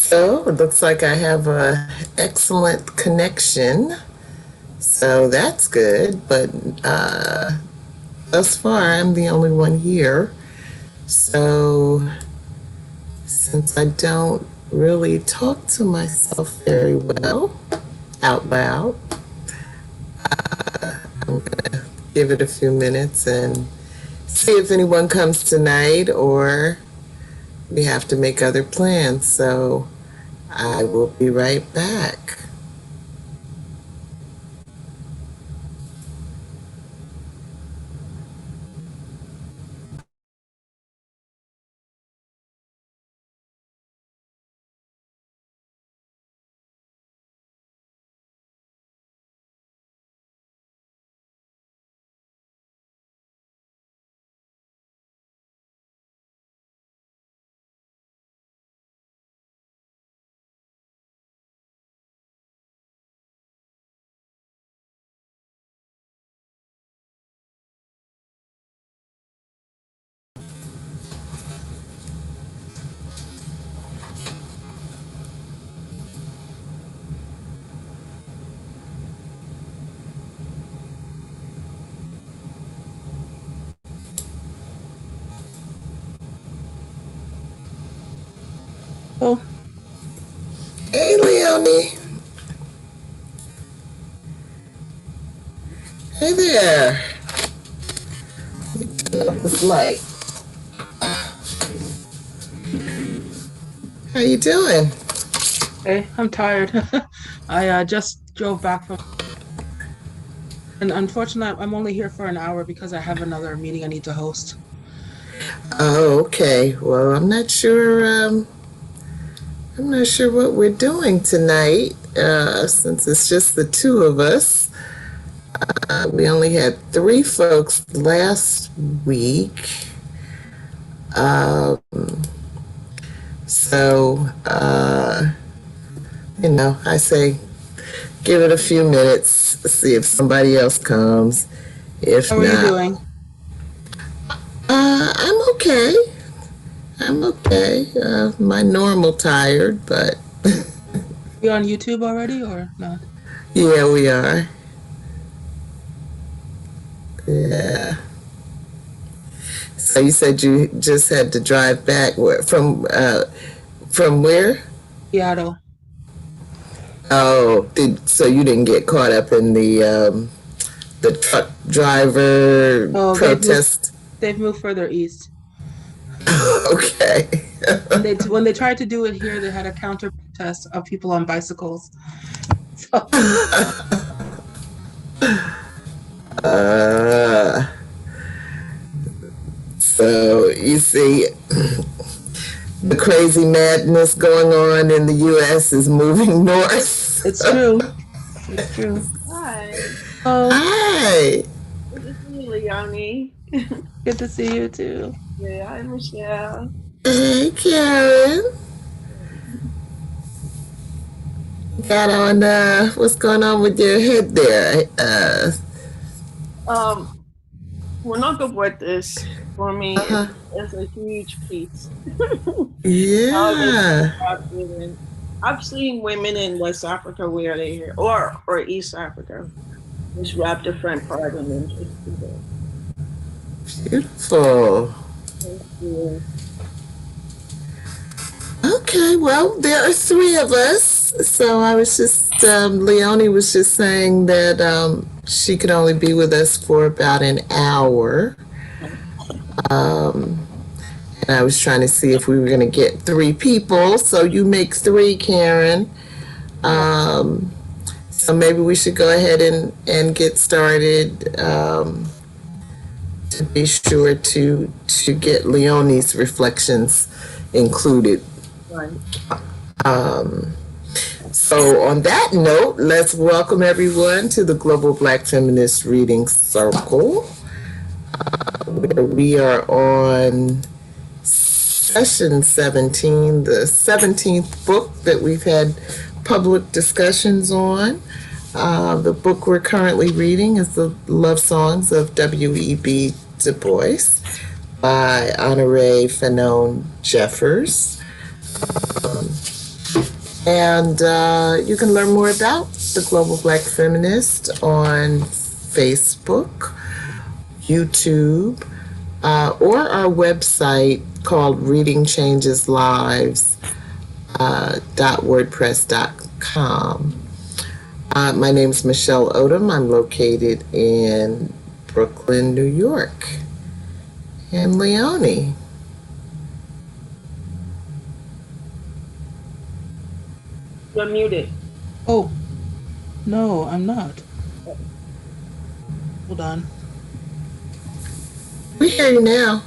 So it looks like I have a excellent connection. So that's good. But thus far, I'm the only one here. So since I don't really talk to myself very well out loud, I'm gonna give it a few minutes and see if anyone comes tonight or we have to make other plans. So I will be right back. Oh, Hey, Leonie. Hey there. Turn up this light. How you doing? hey, I'm tired. I just drove back from, and unfortunately, I'm only here for an hour because I have another meeting I need to host. Oh, okay. Well, I'm not sure what we're doing tonight, since it's just the two of us. We only had three folks last week. Um, so, I say give it a few minutes, see if somebody else comes. If How are you not, doing? I'm okay. I'm okay. My normal tired, but You on YouTube already or not? yeah, we are. Yeah. So you said you just had to drive back from where? Seattle. Oh, so you didn't get caught up in the truck driver Oh, protest? they've moved further east. Okay. When they tried to do it here, they had a counter protest of people on bicycles. So, uh, so you see, the crazy madness going on in the U.S. is moving north. it's true. It's true. Hi, Oh, Hi. good to see you, Leonie. good to see you too. Yeah, hi, Michelle. Hey, Karen. Got on, what's going on with your head there? Um, Una this for me Uh-huh. is a huge piece. How they Yeah. describe women. I've seen women in West Africa wear their hair, or East Africa, just wrap the front part and then just do that. Beautiful. Thank you. Okay, well, there are three of us. So I was just, Leonie was just saying that she could only be with us for about an hour. Um, and I was trying to see if we were going to get three people. So you make three, Karen. Yeah. Um, so maybe we should go ahead and get started, to be sure to get Leonie's reflections included. Right. Um, so on that note, let's welcome everyone to the Global Black Feminist Reading Circle, where we are on session 17, the 17th book that we've had public discussions on. The book we're currently reading is The Love Songs of W.E.B. Du Bois by Honorée Fanonne Jeffers. And you can learn more about the Global Black Feminist on Facebook, YouTube, or our website called readingchangeslives.wordpress.com. My name is Michelle Odom. I'm located in Brooklyn, New York. And Leonie. You're muted. Oh, no, I'm not. Hold on. We hear you now.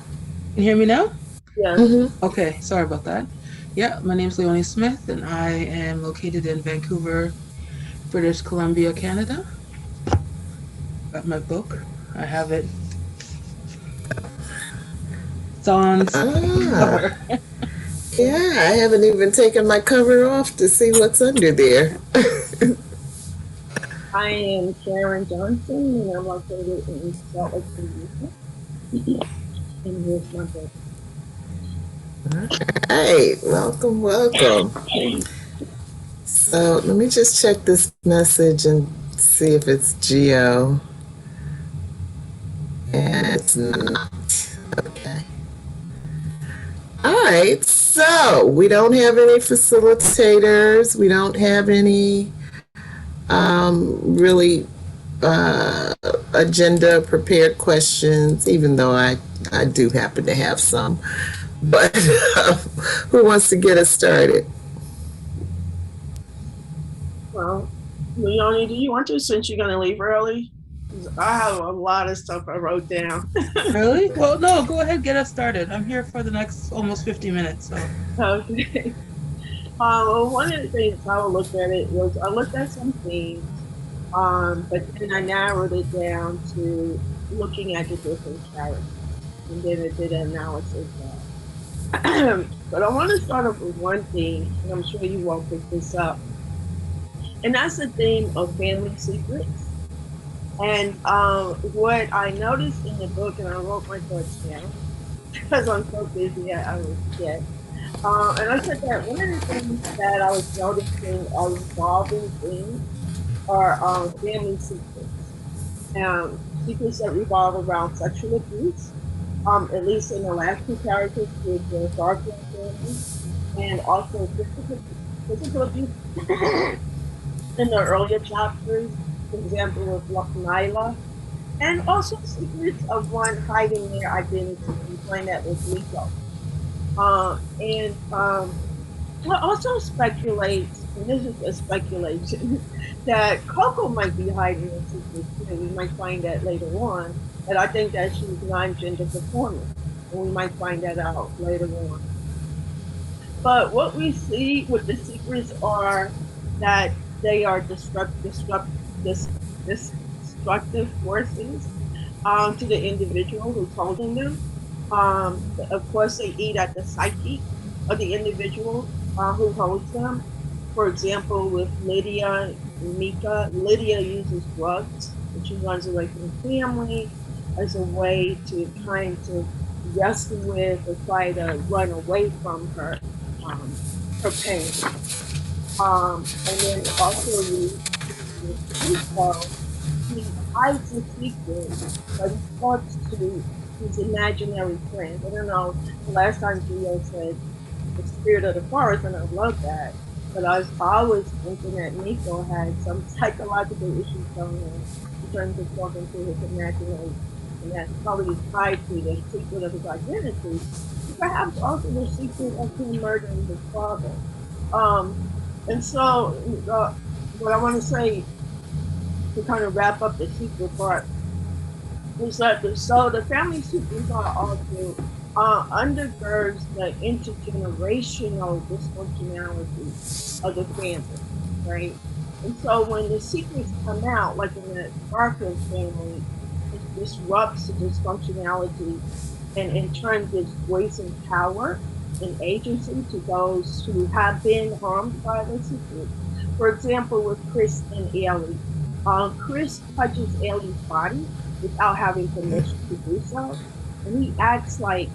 Can you hear me now? Yes. Mm-hmm. Okay, sorry about that. Yeah, my name is Leonie Smith, and I am located in Vancouver, British Columbia, Canada. Got my book. I have it. It's on cover. Yeah, I haven't even taken my cover off to see what's under there. I am Karen Johnson, and I'm located in Salt Lake City, Utah. And here's my book. Hey, welcome, welcome. So let me just check this message and see if it's Geo. And it's not. Okay. All right, so we don't have any facilitators. We don't have any really agenda prepared questions, even though I do happen to have some. But who wants to get us started? Well, Leonie, do you want to, since you're going to leave early? I have a lot of stuff I wrote down. Really? Well, no, go ahead, get us started. I'm here for the next almost 50 minutes. So. Okay. Well, one of the things I looked at it was I looked at some themes, but then I narrowed it down to looking at the different characters, and then I did an analysis of that. But I want to start off with one theme, and I'm sure you won't pick this up, and that's the theme of family secrets. And what I noticed in the book, and I wrote my thoughts down because I'm so busy, I will forget. And I said that one of the things that I was noticing are revolving themes are family secrets. Secrets that revolve around sexual abuse, at least in the last two characters with the Garfield family, and also physical abuse in the earlier chapters, for example, with Nyla, and also secrets of one hiding their identity. We find that with Nico. And also speculates, and this is a speculation, that Coco might be hiding a secret too. We might find that later on. And I think that she's non-gender performing, and we might find that out later on. But what we see with the secrets are that they are destructive forces to the individual who's holding them. Of course, they eat at the psyche of the individual who holds them. For example, with Lydia and Mika, Lydia uses drugs and she runs away from the family as a way to kind of wrestle with or try to run away from her pain. And then also he hides the secret, but he talks to his imaginary friend. I don't know, the last time Gio said the spirit of the forest, and I love that. But I was always thinking that Nico had some psychological issues going on in terms of talking to his imaginary, and that's probably tied to the secret of his identity, perhaps also the secret of him murdering his father. And so, what I want to say to kind of wrap up the secret part is that the family secrets are also undergirds the intergenerational dysfunctionality of the family, right? And so when the secrets come out, like in the Garfield family, it disrupts the dysfunctionality and in turn gives voice and power and agency to those who have been harmed by the secret. For example, with Chris and Ailey. Chris touches Ailey's body without having permission to do so. And he acts like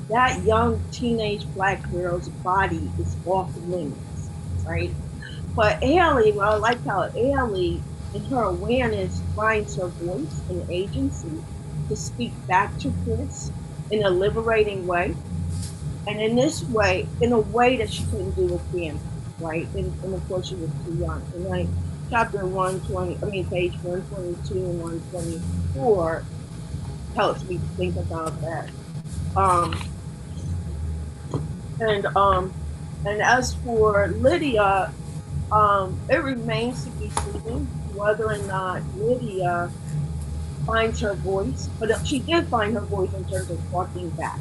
that young teenage black girl's body is off limits. right? But Ailey, well, I like how Ailey, in her awareness, finds her voice and agency to speak back to Chris in a liberating way. And in this way, in a way that she couldn't do with Gandee, right? And of course, she was too young. And like chapter 120, I mean, page 122 and 124 helps me think about that. Um, and as for Lydia, it remains to be seen whether or not Lydia finds her voice, but she did find her voice in terms of talking back.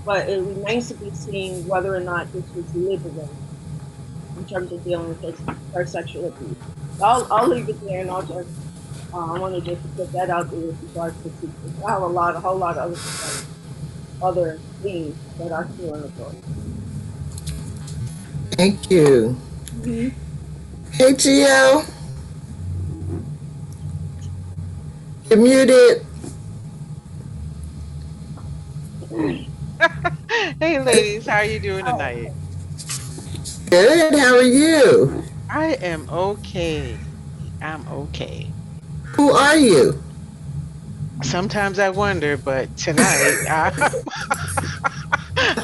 But it remains to be seen whether or not this was liberating in terms of dealing with her sexual abuse. I'll leave it there, and I'll just I want to just put that out there with regards to secrets. I have a whole lot of other themes that are still in the book. Thank you. Mm-hmm. Hey, Gio. You're muted. Hey ladies, how are you doing tonight? Good. How are you? I am okay. I'm okay. Who are you? Sometimes I wonder, but tonight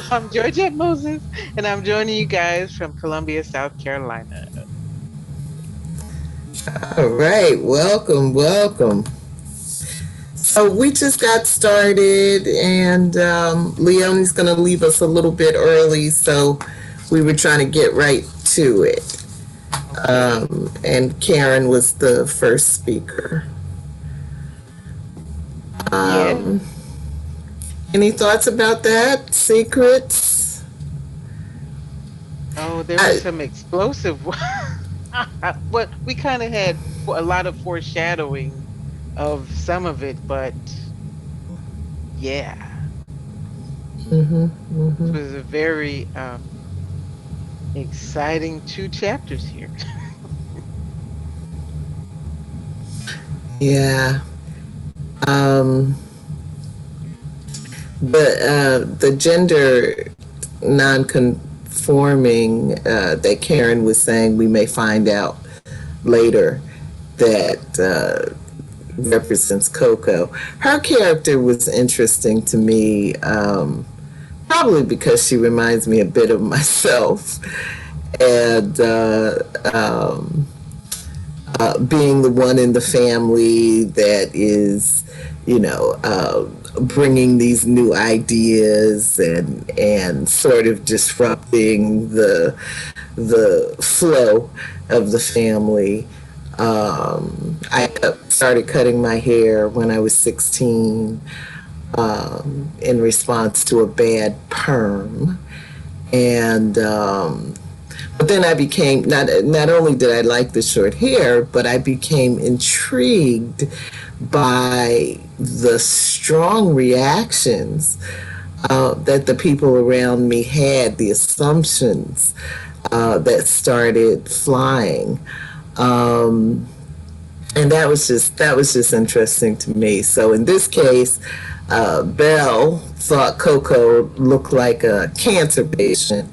I'm Georgette Moses, and I'm joining you guys from Columbia, South Carolina. All right. Welcome. Welcome. So we just got started, and Leonie's going to leave us a little bit early, so we were trying to get right to it. And Karen was the first speaker. Yeah. Any thoughts about that? Secrets? Oh, there was some explosive. But we kind of had a lot of foreshadowing of some of it, but yeah. It was a very exciting 2 chapters here. Yeah. The gender non-conforming that Karen was saying, we may find out later that represents Coco. Her character was interesting to me, probably because she reminds me a bit of myself, and being the one in the family that is, bringing these new ideas and sort of disrupting the flow of the family. I started cutting my hair when I was 16 in response to a bad perm, and but then I became, not only did I like the short hair, but I became intrigued by the strong reactions that the people around me had, the assumptions that started flying. And that was just interesting to me. So in this case, Belle thought Coco looked like a cancer patient.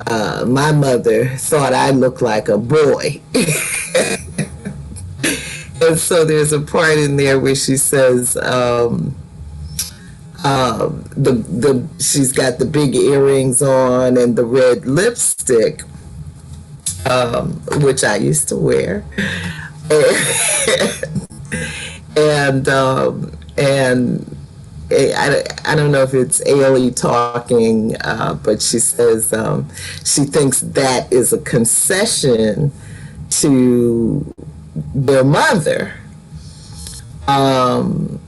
My mother thought I looked like a boy. And so there's a part in there where she says she's got the big earrings on and the red lipstick, which I used to wear, and I don't know if it's Ailey talking, but she says she thinks that is a concession to their mother. And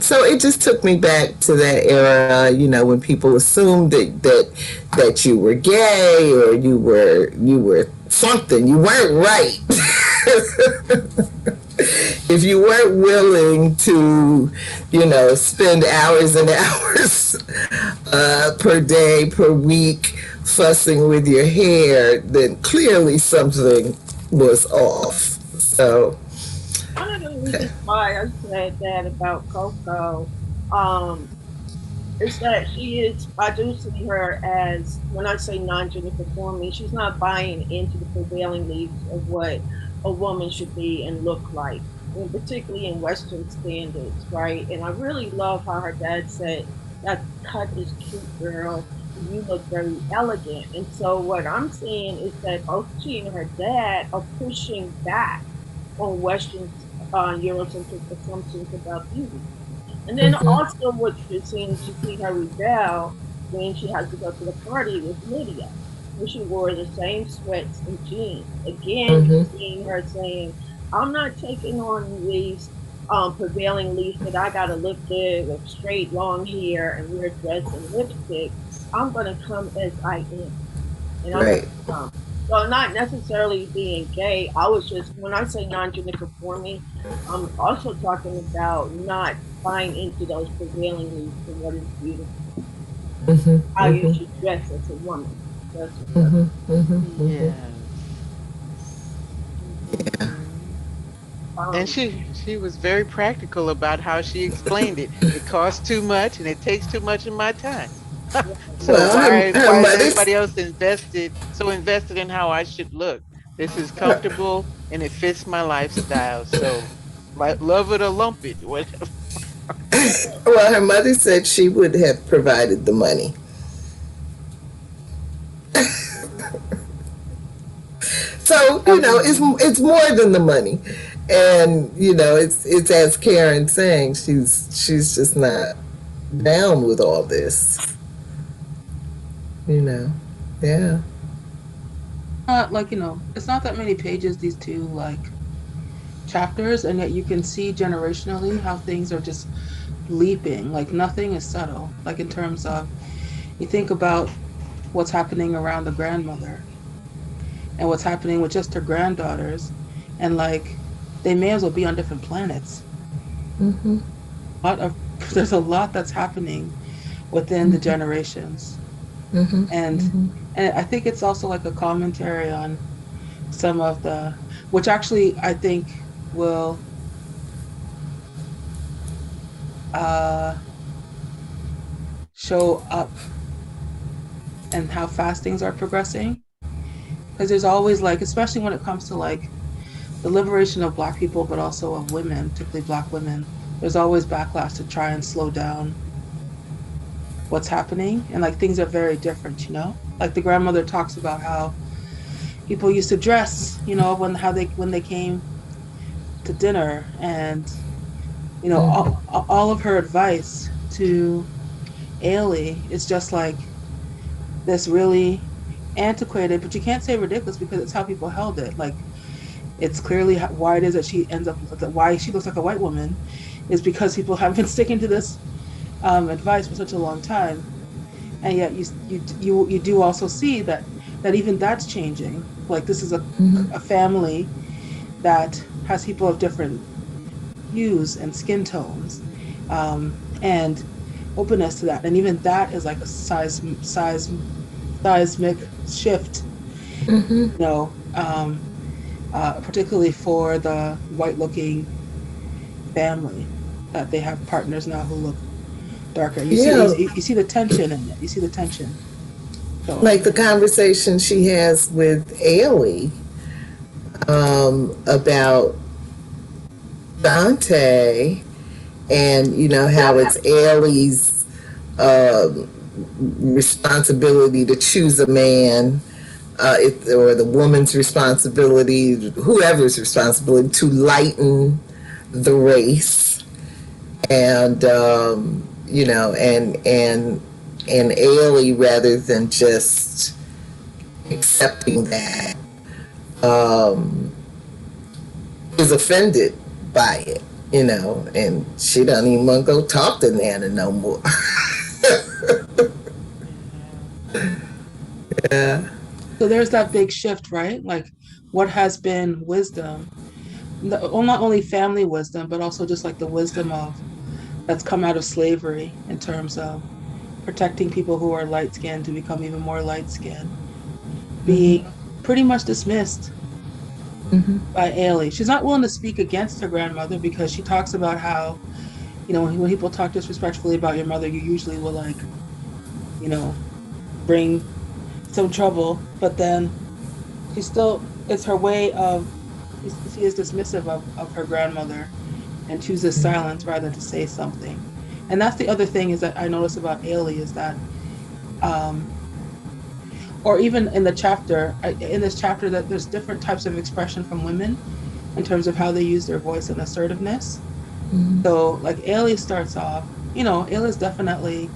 so it just took me back to that era, when people assumed that you were gay or you were something. You weren't right. If you weren't willing to, spend hours and hours per day, per week, fussing with your hair, then clearly something was off. So one of the reasons why I said that about Coco is that I do see her as, when I say non-gender conforming, she's not buying into the prevailing beliefs of what a woman should be and look like, and particularly in Western standards, right? And I really love how her dad said, that cut is cute, girl. You look very elegant. And so what I'm seeing is that both she and her dad are pushing back on Western Eurocentric assumptions about beauty. And then Mm-hmm. also what you're seeing, she see her rebel when she has to go to the party with Lydia, where she wore the same sweats and jeans. Again, you're Mm-hmm. seeing her saying, I'm not taking on these prevailing beliefs that I got to look good with straight long hair and wear dress and lipstick. I'm going to come as I am. And I'm going Right. to come. So not necessarily being gay. I was just, when I say non-gender conforming, I'm also talking about not buying into those prevailing beliefs of what is beautiful, Mm-hmm. how you Mm-hmm. should dress as a woman. That's what. Mm-hmm. Mm-hmm. Mm-hmm. Yes. Yeah. Hmm. And Um, she was very practical about how she explained it. It costs too much and it takes too much of my time. So Well, her why is mother's everybody else invested in how I should look? This is comfortable and it fits my lifestyle. So like love it or lump it. Whatever. well, her mother said she would have provided the money. So it's more than the money, and it's as Karen saying, she's just not down with all this. You know, yeah. Like, it's not that many pages, these two like chapters, and yet you can see generationally how things are just leaping. Like nothing is subtle. Like in terms of, you think about what's happening around the grandmother and what's happening with just her granddaughters, and like they may as well be on different planets. Mm-hmm. A lot of There's a lot that's happening within the generations, Mm-hmm. and Mm-hmm. and I think it's also like a commentary on some of the, which actually I think will uh show up and how fast things are progressing. Because there's always like, especially when it comes to like the liberation of Black people, but also of women, particularly Black women, there's always backlash to try and slow down what's happening. And like things are very different, Like the grandmother talks about how people used to dress, when they came to dinner, and all of her advice to Ailey is just like this really antiquated, but you can't say ridiculous because it's how people held it. Like it's clearly why it is that she ends up, why she looks like a white woman is because people have been sticking to this advice for such a long time, and yet you do also see that even that's changing. Like this is a family that has people of different hues and skin tones, and openness to that, and even that is like a seismic shift, Mm-hmm. particularly for the white looking family, that they have partners now who look darker. You see, Yeah, you see the tension in it. You see the tension. So, like the conversation she has with Ailey about Dante, and how it's Ailey's um, responsibility to choose a man, or the woman's responsibility, whoever's responsibility, to lighten the race, and and Ailey, rather than just accepting that, um, is offended by it, and she doesn't even want to go talk to Nana no more. Yeah. Yeah. so there's that big shift, right? Like what has been wisdom, not only family wisdom, but also just like the wisdom of that's come out of slavery in terms of protecting people who are light skinned to become even more light skinned, being Mm-hmm. pretty much dismissed Mm-hmm. by Ailey. She's not willing to speak against her grandmother because she talks about how you know, when people talk disrespectfully about your mother, you usually will like, you know, bring some trouble, but then she still, it's her way of, she is dismissive of her grandmother and chooses silence rather than to say something. And that's the other thing is that I notice about Ailey is that, or even in the chapter, in this chapter, that there's different types of expression from women in terms of how they use their voice and assertiveness. So like Ailey starts off, you know, Ailey's definitely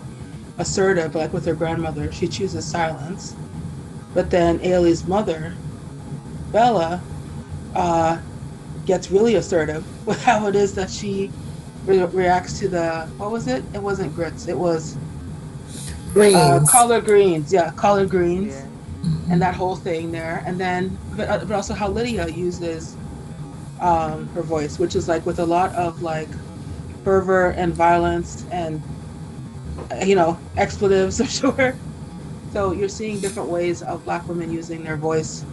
assertive, like with her grandmother, she chooses silence. But then Ailey's mother, Bella, uh, gets really assertive with how it is that she reacts to the, what was it? It wasn't grits. It was Greens. collard greens. Yeah, collard greens, Yeah. and that whole thing there. And then, but also how Lydia uses her voice, which is like with a lot of like fervor and violence and you know expletives, I'm sure. So you're seeing different ways of Black women using their voice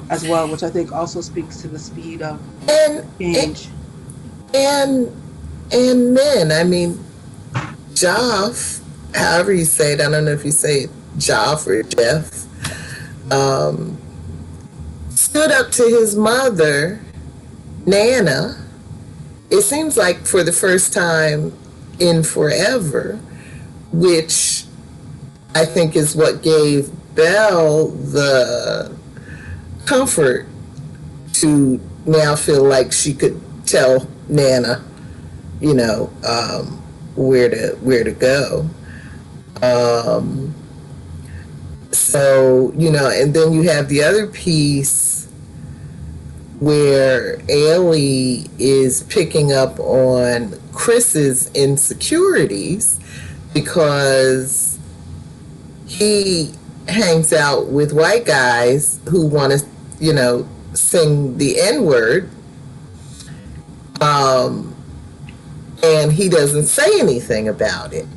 as well, which I think also speaks to the speed of and change. and and men. I mean, Joff, however you say it, I don't know if you say it Joff or Jeff, um, stood up to his mother, Nana. It seems like for the first time in forever, which I think is what gave Belle the comfort to now feel like she could tell Nana, you know, where to go. Um, so you know, and then you have the other piece where Ailey is picking up on Chris's insecurities because he hangs out with white guys who want to, you know, sing the N-word, and he doesn't say anything about it.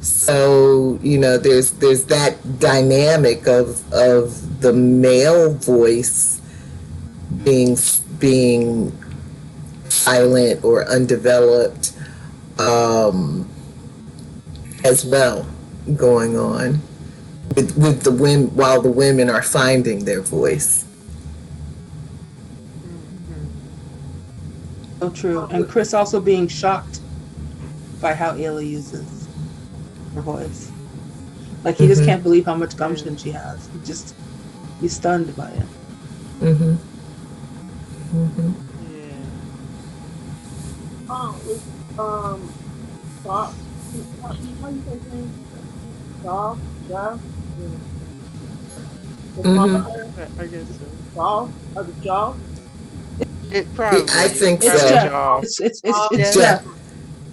So you know, there's that dynamic of the male voice being silent or undeveloped, as well, going on with the women while the women are finding their voice. So true. And Chris also being shocked by how Ailey uses her voice. Like he just can't believe how much gumption she has. He's stunned by it. Mm-hmm. Yeah. With Bob, how you say his name? Bob, Jeff, the father, I guess so. Bob, or the Joe. It probably. I think It's so. Jeff. Joff. It's Jeff. Jeff.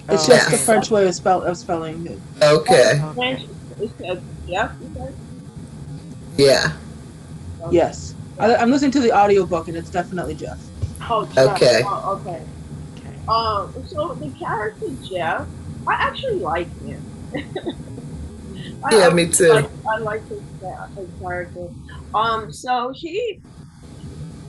It's just the Okay. French way of spelling it. Okay. French, it's Jeff, you said? Yeah. Yes. I'm listening to the audiobook and it's definitely Jeff. Oh, Jeff. Okay. Oh, okay. Okay. So the character Jeff, I actually like him. Yeah, me too. I like his character. So he,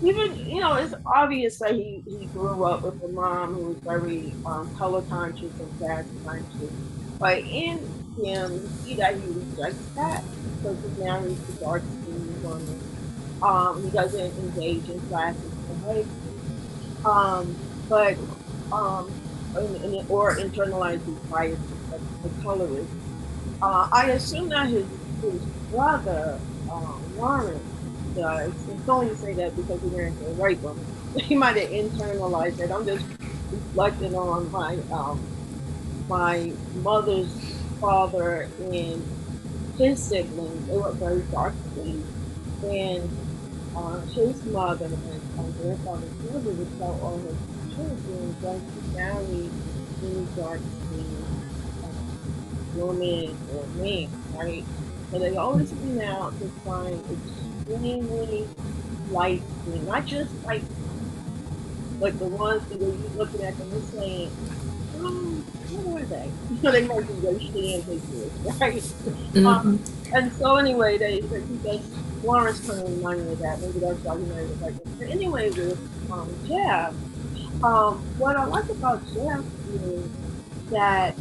even, you know, it's obvious that he grew up with a mom who was very color conscious and class conscious. But in him, you see that he rejects that because he marries the dark skinned woman. He doesn't engage in classes behavior. But or internalize his biases as a colorist. I assume that his brother, Warren, does. It's only to say that because he married a white woman. He might have internalized it. I'm just reflecting on my mother's father and his siblings. They were very dark skinned. And his mother and grandfather's mother would tell all her children don't marry any dark skinned woman or man, right? So they always been out to find extremely light skin, not just like the ones that you're looking at them and saying, what are they? They might be those stand pictures, right? And so anyway, they said because Florence kind of reminded me of that. Maybe that's why he married a white woman. But anyway, with Jeff, what I like about Jeff is that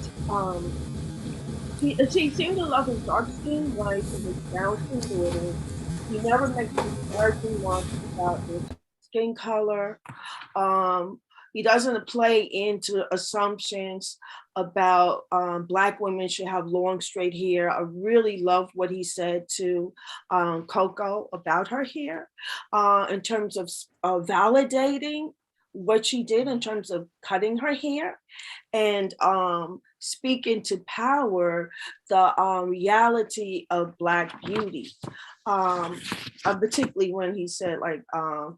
he seemed to love his dark skinned wife and his brown skinned daughter. He never makes comparison marks about their skin color. Um, he doesn't play into assumptions about Black women should have long, straight hair. I really love what he said to Coco about her hair in terms of validating what she did in terms of cutting her hair and speaking to power the reality of Black beauty. Particularly when he said like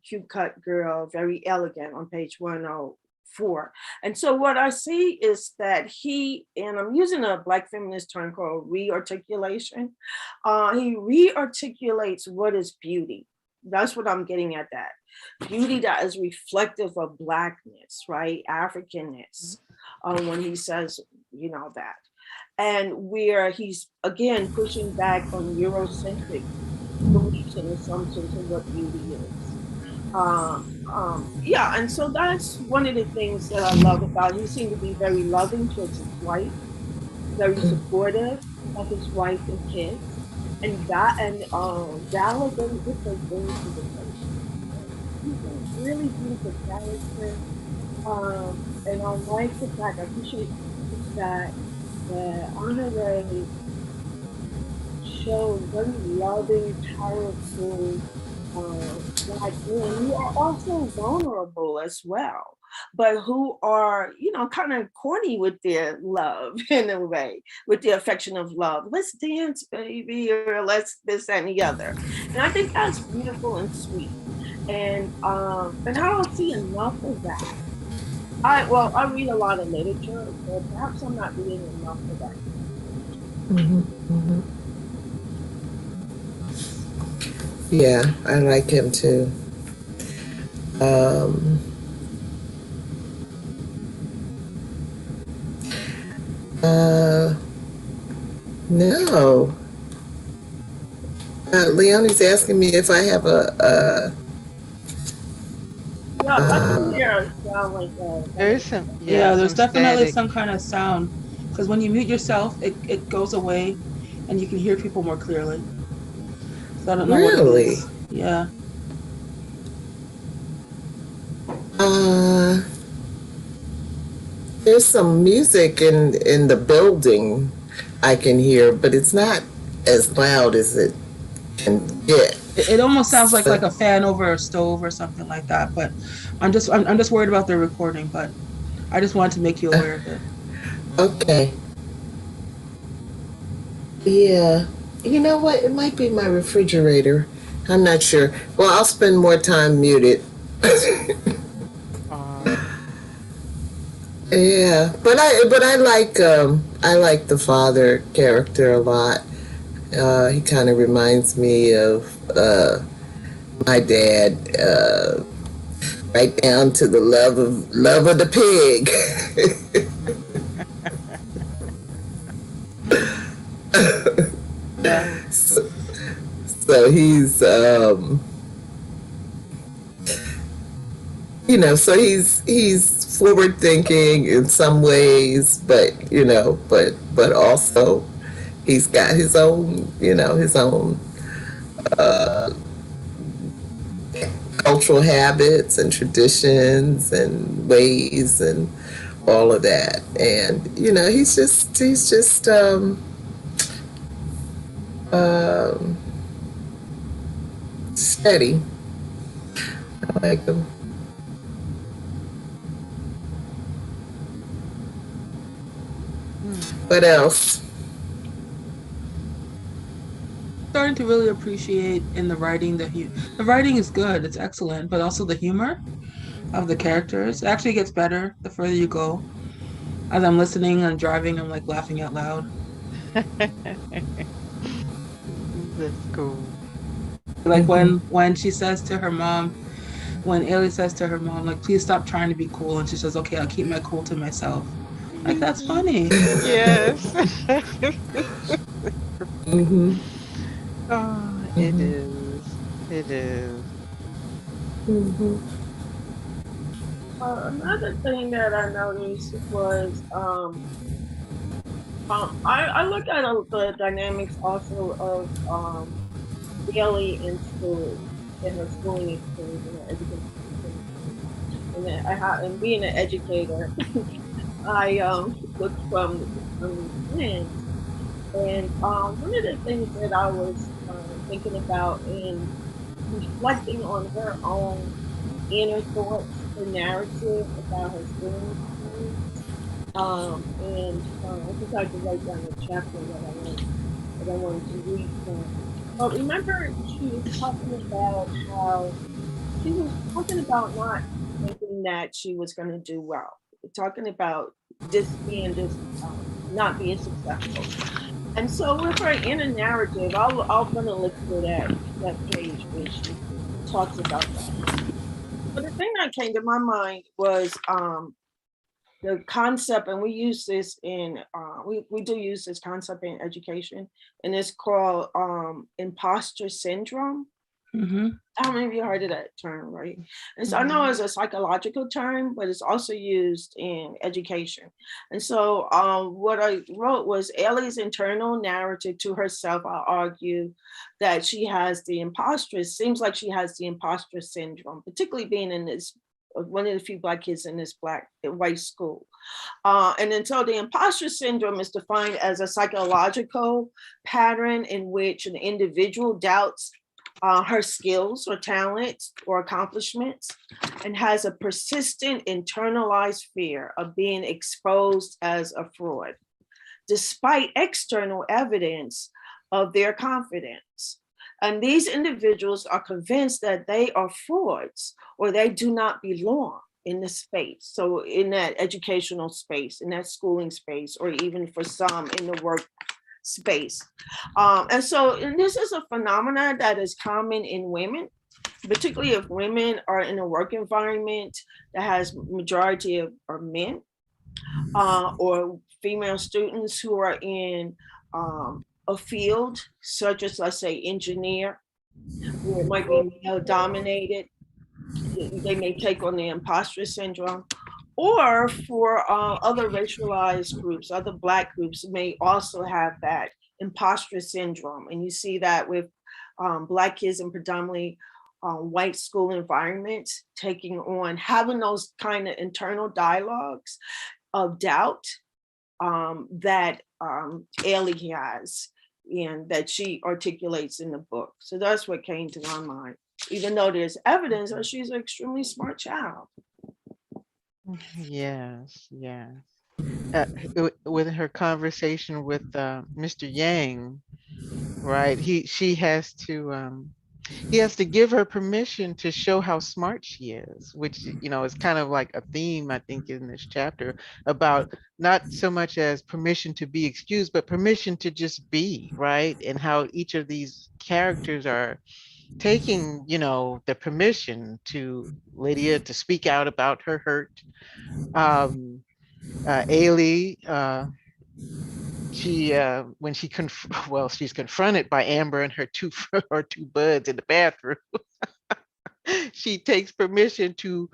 cute cut girl, very elegant on page 104. And so what I see is that he, and I'm using a Black feminist term called re-articulation, he re-articulates what is beauty. That's what I'm getting at, that beauty that is reflective of Blackness, right? Africanness, when he says, you know, that. And where he's, again, pushing back on Eurocentric beliefs and assumptions of what beauty is. Yeah, and so that's one of the things that I love about him. He seemed to be very loving towards his wife, very supportive of his wife and kids, and that, and validating what they bring to the table. He's a really beautiful character, and I like the fact, I appreciate the fact that Honorée showed very loving, powerful Black men who are also vulnerable as well, but who are, you know, kind of corny with their love in a way, with the affection of love. Let's dance, baby, or let's this, that, and the other. And I think that's beautiful and sweet. And I don't see enough of that. I read a lot of literature, but perhaps I'm not reading enough of that. Yeah, I like him too. No. Leonie's asking me if I have a Yeah, I can hear it sound like There's some, Yeah, there's some definitely static. some kind of sound, because when you mute yourself, it goes away and you can hear people more clearly. So I don't know what it really. is. Yeah. There's some music in the building I can hear, but it's not as loud as it can get. It almost sounds like So- a fan over a stove or something like that. But I'm just worried about the recording. But I just wanted to make you aware of it. Okay. Yeah. You know what? It might be my refrigerator. I'm not sure. Well, I'll spend more time muted. Yeah, but I like the father character a lot. He kind of reminds me of my dad, right down to the love of the pig. Yeah. So he's you know, so he's forward thinking in some ways, but you know, but also he's got his own, you know, his own cultural habits and traditions and ways and all of that. And you know, he's just steady. I like him. What else? Starting to really appreciate in the writing the writing is good. It's excellent, but also the humor of the characters. It actually gets better the further you go. As I'm listening and driving, I'm like laughing out loud. That's cool. Like when she says to her mom, when Ailey says to her mom, like, please stop trying to be cool, and she says, okay, I'll keep my cool to myself. Like, that's funny. Yes. Mm-hmm. Oh, it is. It is. Mm-hmm. Another thing that I noticed was I look at the dynamics also of Ailey in school, in her schooling experience, in her education experience, and being an educator, I looked from these lens, and one of the things that I was thinking about in reflecting on her own inner thoughts, her narrative about her schooling experience. And I just had to write down a chapter that I wanted to read from. But remember, she was talking about how she was talking about not thinking that she was going to do well, talking about not being successful. And so with her inner narrative, I'll gonna look for that page where she talks about that. But the thing that came to my mind was the concept, and we use this in we do use this concept in education, and it's called imposter syndrome. Mm-hmm. I don't know if you heard of that term, right? And so I know it's a psychological term, but it's also used in education. And so what I wrote was Ailey's internal narrative to herself. I argue that she has the imposter. Seems like she has the imposter syndrome, particularly being in this one of the few Black kids in this white school. And then so the imposter syndrome is defined as a psychological pattern in which an individual doubts her skills or talents or accomplishments and has a persistent internalized fear of being exposed as a fraud, despite external evidence of their confidence. And these individuals are convinced that they are frauds or they do not belong in the space. So in that educational space, in that schooling space, or even for some in the work space. And this is a phenomenon that is common in women, particularly if women are in a work environment that has majority of are men, or female students who are in a field such as, let's say, engineer, where it might be male dominated. They may take on the imposter syndrome, or for other racialized groups, other Black groups may also have that imposter syndrome. And you see that with Black kids in predominantly white school environments taking on, having those kind of internal dialogues of doubt that Ailey has and that she articulates in the book. So that's what came to my mind, even though there's evidence that she's an extremely smart child. Yes, yes. With her conversation with Mr. Yang, right? He has to give her permission to show how smart she is, which is kind of like a theme, I think, in this chapter, about not so much as permission to be excused, but permission to just be, right? And how each of these characters are taking, the permission to Lydia to speak out about her hurt. Ailey, she when she she's confronted by Amber and her two her two buds in the bathroom. She takes permission to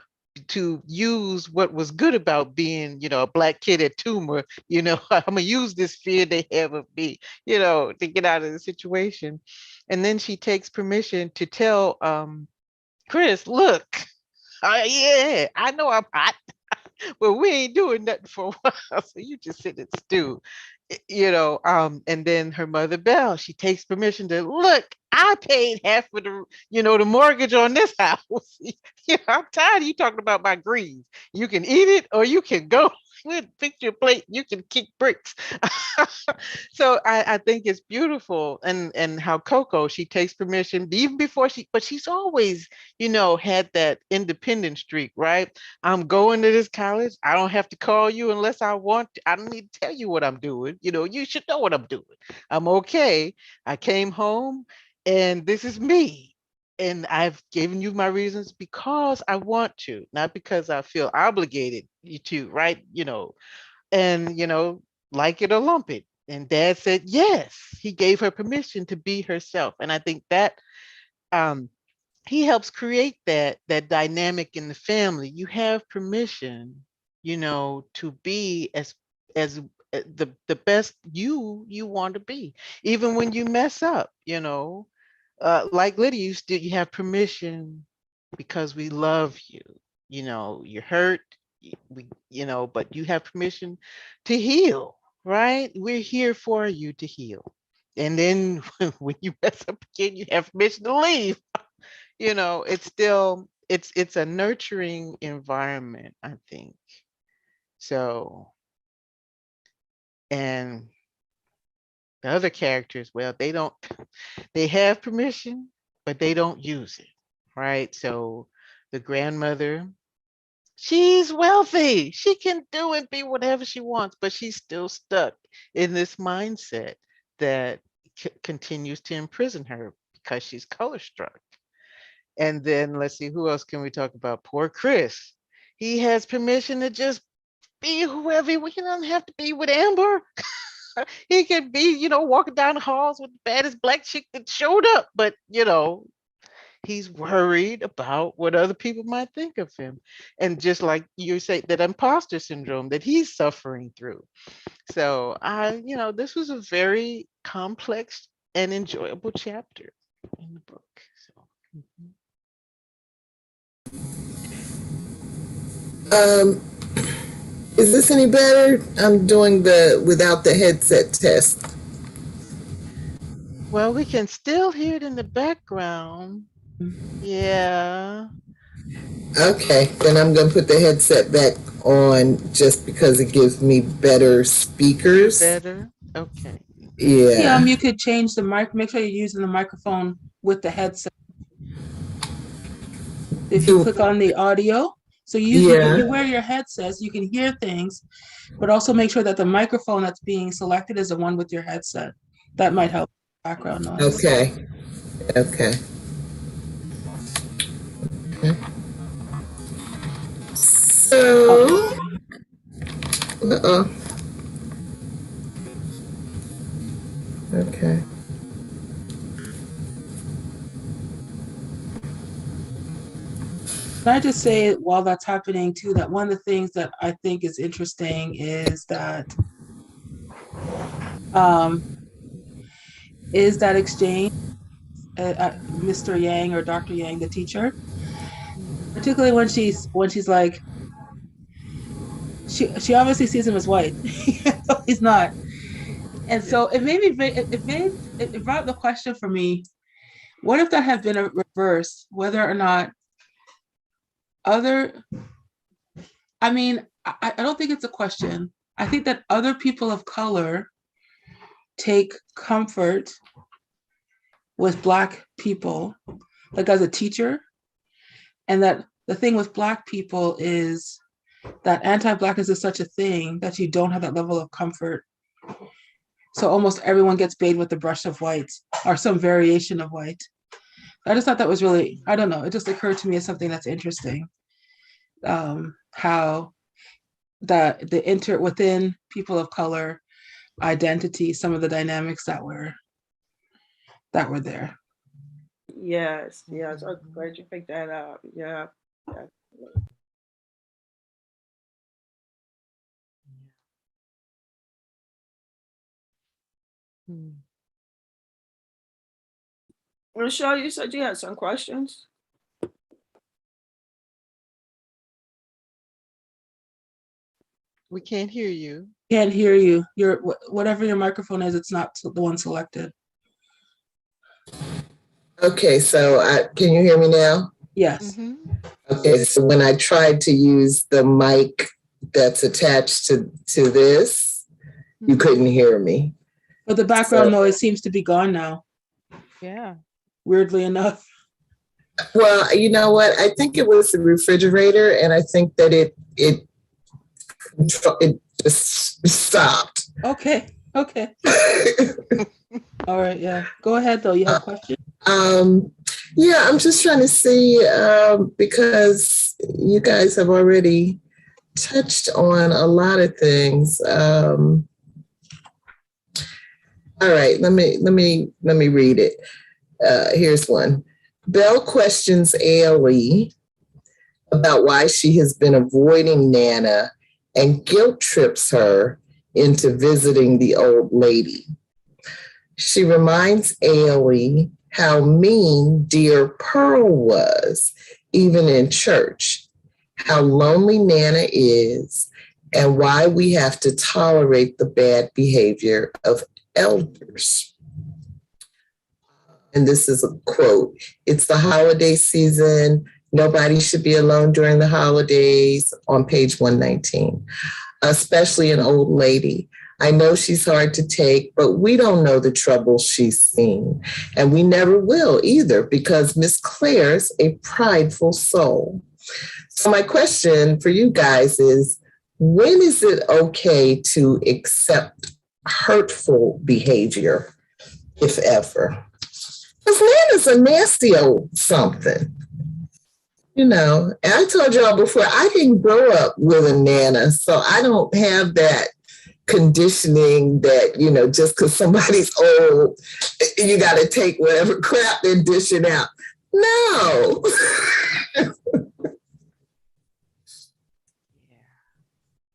use what was good about being, a Black kid at Toomer. I'm gonna use this fear they have of me, to get out of the situation. And then she takes permission to tell Chris, look, yeah, I know I'm hot, but we ain't doing nothing for a while. So you just sit and stew, and then her mother, Belle, she takes permission to look, I paid half of the mortgage on this house. I'm tired of you talking about my greens. You can eat it or you can go fix your plate. You can kick bricks. So I think it's beautiful. And how Coco, she takes permission even before but she's always, had that independent streak, right? I'm going to this college. I don't have to call you unless I want to. I don't need to tell you what I'm doing. You should know what I'm doing. I'm okay. I came home and this is me. And I've given you my reasons because I want to, not because I feel obligated to, right? And, like it or lump it. And Dad said, yes, he gave her permission to be herself. And I think that he helps create that dynamic in the family. You have permission, to be as the best you want to be, even when you mess up. Like Lydia, you have permission because we love you. You're hurt, but you have permission to heal, right? We're here for you to heal. And then when you mess up again, you have permission to leave. It's still, it's a nurturing environment, I think. So, and the other characters, well, they have permission, but they don't use it, right? So the grandmother, she's wealthy. She can do and be whatever she wants, but she's still stuck in this mindset that continues to imprison her because she's color struck. And then let's see, who else can we talk about? Poor Chris. He has permission to just be whoever he doesn't have to be with Amber. He can be, walking down the halls with the baddest black chick that showed up, but he's worried about what other people might think of him. And just like you say, that imposter syndrome that he's suffering through. So this was a very complex and enjoyable chapter in the book. So. Is this any better? I'm doing the without the headset test. Well, we can still hear it in the background. Yeah. Okay, then I'm going to put the headset back on just because it gives me better speakers. Better? Okay. Yeah. You could change the mic. Make sure you're using the microphone with the headset. If you click on the audio, so you wear your headsets, you can hear things, but also make sure that the microphone that's being selected is the one with your headset. That might help background noise. Okay. So, okay. Can I just say, while that's happening too, that one of the things that I think is interesting is that exchange, Mr. Yang or Dr. Yang, the teacher, particularly when she's like, she obviously sees him as white. He's not. And so it brought up the question for me, what if that had been a reverse, whether or not I don't think it's a question. I think that other people of color take comfort with Black people, like as a teacher, and that the thing with Black people is that anti-Blackness is such a thing that you don't have that level of comfort. So almost everyone gets bathed with the brush of white or some variation of white. I just thought that was really, I don't know, it just occurred to me as something that's interesting. How within people of color identity, some of the dynamics that were there. Yes, I'm glad you picked that up. Yeah. Michelle, you said you had some questions. We can't hear you. Can't hear you. Whatever your microphone is, it's not the one selected. Okay, so can you hear me now? Yes. Mm-hmm. Okay, so when I tried to use the mic that's attached to this, you couldn't hear me. But the background noise seems to be gone now. Yeah. Weirdly enough. Well, you know what? I think it was the refrigerator, and I think that it just stopped. Okay. All right, yeah. Go ahead, though. You have a question? Yeah, I'm just trying to see, because you guys have already touched on a lot of things. All right, let me read it. Here's one. Belle questions Ailey about why she has been avoiding Nana and guilt trips her into visiting the old lady. She reminds Ailey how mean dear Pearl was, even in church, how lonely Nana is, and why we have to tolerate the bad behavior of elders. And this is a quote, "It's the holiday season. Nobody should be alone during the holidays," on page 119, "especially an old lady. I know she's hard to take, but we don't know the trouble she's seen. And we never will either, because Miss Claire's a prideful soul." So my question for you guys is, when is it okay to accept hurtful behavior, if ever? Because Nana's a nasty old something. You know, and I told y'all before, I didn't grow up with a Nana, so I don't have that conditioning that, you know, just because somebody's old, you got to take whatever crap they're dishing out. No.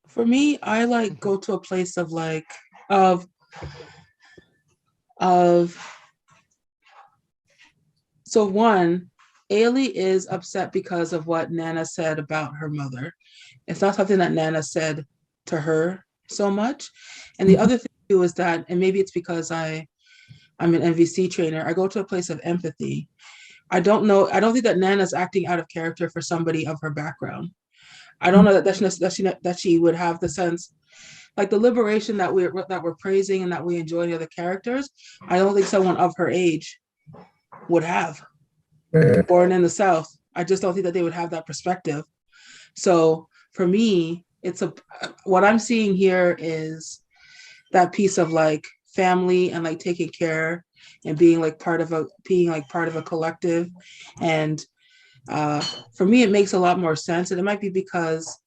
For me, I like go to a place of like, of so one, Ailey is upset because of what Nana said about her mother. It's not something that Nana said to her so much. And the other thing too is that, and maybe it's because I'm an MVC trainer, I go to a place of empathy. I don't think that Nana's acting out of character for somebody of her background. I don't know that she would have the sense, like the liberation that we're praising and that we enjoy in the other characters. I don't think someone of her age would have, born in the South. I just don't think that they would have that perspective. So for me, what I'm seeing here is that piece of like family and like taking care and being like part of a collective. And for me, it makes a lot more sense. And it might be because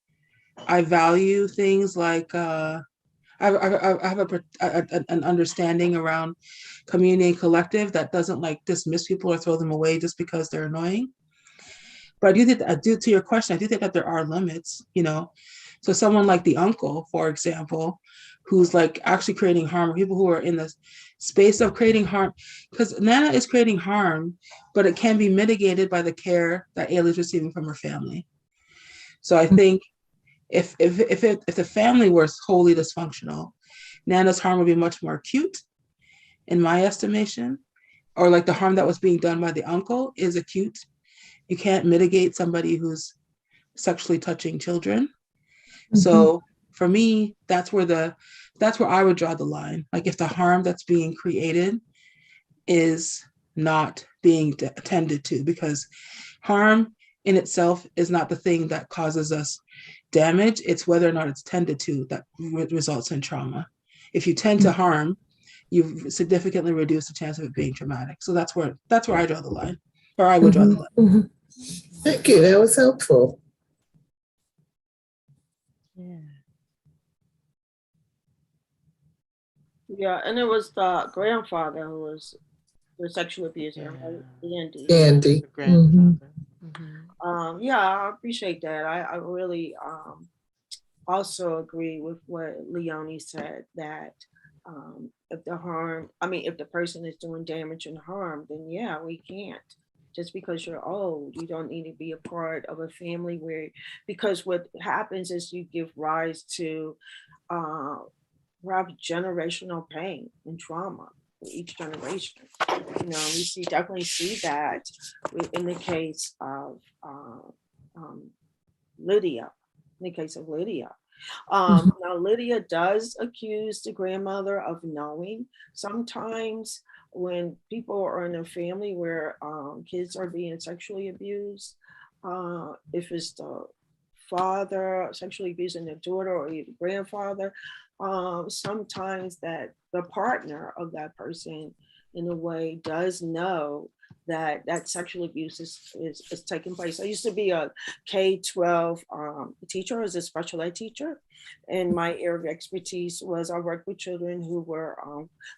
I value things like I have an understanding around community and collective that doesn't like dismiss people or throw them away just because they're annoying. But I do to your question, I do think that there are limits, you know. So someone like the uncle, for example, who's like actually creating harm, or people who are in the space of creating harm, because Nana is creating harm, but it can be mitigated by the care that Ailey is receiving from her family. So I think if the family were wholly dysfunctional, Nana's harm would be much more acute, in my estimation, or like the harm that was being done by the uncle is acute. You can't mitigate somebody who's sexually touching children. Mm-hmm. So for me, that's where I would draw the line. Like if the harm that's being created is not being attended to, because harm in itself is not the thing that causes us damage. It's whether or not it's tended to that results in trauma. If you tend to harm, you've significantly reduced the chance of it being traumatic. So that's where I draw the line, or I would draw the line. Mm-hmm. Thank you. That was helpful. Yeah, and it was the grandfather who was the sexual abuser, right? Gandee. Mm-hmm. Yeah, I appreciate that. I really also agree with what Leonie said, that if the person is doing damage and harm, then yeah, we can't. Just because you're old, you don't need to be a part of a family because what happens is you give rise to generational pain and trauma for each generation. You know, we definitely see that in the case of Lydia. In the case of Lydia. Now, Lydia does accuse the grandmother of knowing. Sometimes when people are in a family where kids are being sexually abused, if it's the father sexually abusing the daughter or the grandfather, sometimes that the partner of that person in a way does know that sexual abuse is taking place. I used to be a K-12 teacher, as a special ed teacher, and my area of expertise was I worked with children who were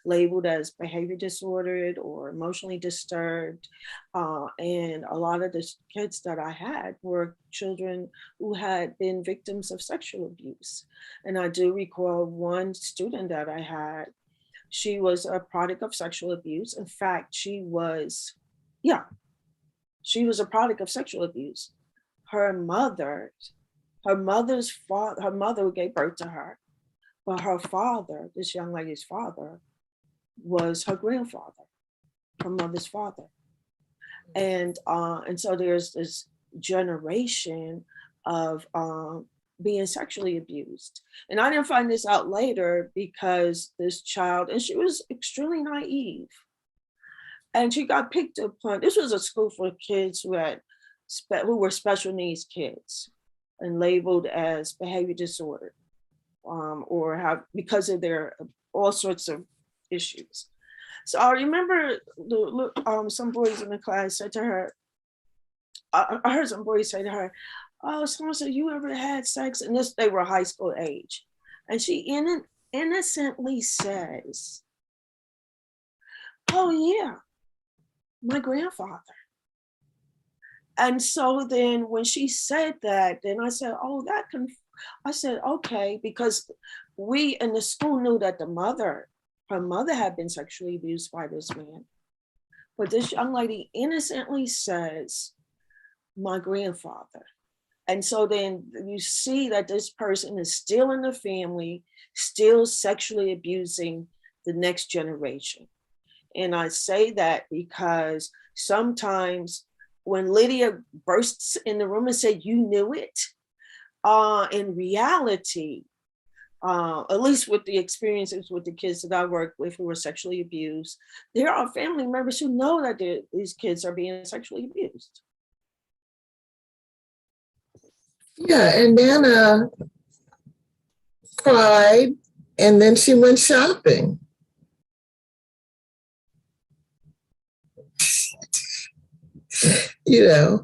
labeled as behavior disordered or emotionally disturbed, and a lot of the kids that I had were children who had been victims of sexual abuse. And I do recall one student that I had. She was a product of sexual abuse. In fact, she was a product of sexual abuse. Her mother who gave birth to her, but her father, this young lady's father, was her grandfather, her mother's father. And so there's this generation of being sexually abused. And I didn't find this out later because this child, and she was extremely naive, and she got picked upon. This was a school for kids who were special needs kids and labeled as behavior disorder, or have, because of their all sorts of issues. So I remember some boys in the class said to her, I heard some boys say to her, "Oh, someone said, you ever had sex?" And they were high school age. And she innocently says, "Oh yeah, my grandfather." And so then when she said that, then I said, "Oh, I said, okay," because we in the school knew that her mother had been sexually abused by this man. But this young lady innocently says, "My grandfather." And so then you see that this person is still in the family, still sexually abusing the next generation. And I say that because sometimes when Lydia bursts in the room and said, "You knew it," in reality, at least with the experiences with the kids that I work with who were sexually abused, there are family members who know that these kids are being sexually abused. Yeah, and Nana cried, and then she went shopping. Yeah,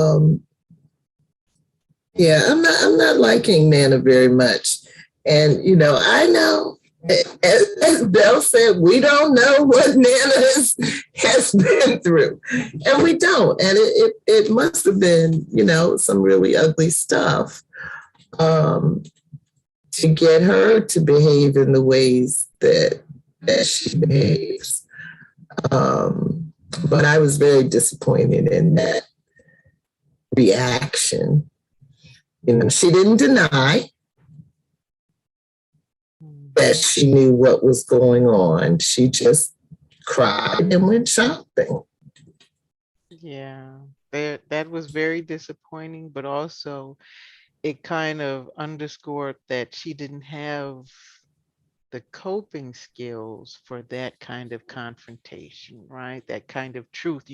I'm not liking Nana very much. And, I know, as Belle said, we don't know what Nana has been through. And we don't. And it must have been, some really ugly stuff to get her to behave in the ways that she behaves. But I was very disappointed in that reaction. She didn't deny that she knew what was going on. She just cried and went shopping. Yeah, that was very disappointing, but also it kind of underscored that she didn't have the coping skills for that kind of confrontation, right? That kind of truth.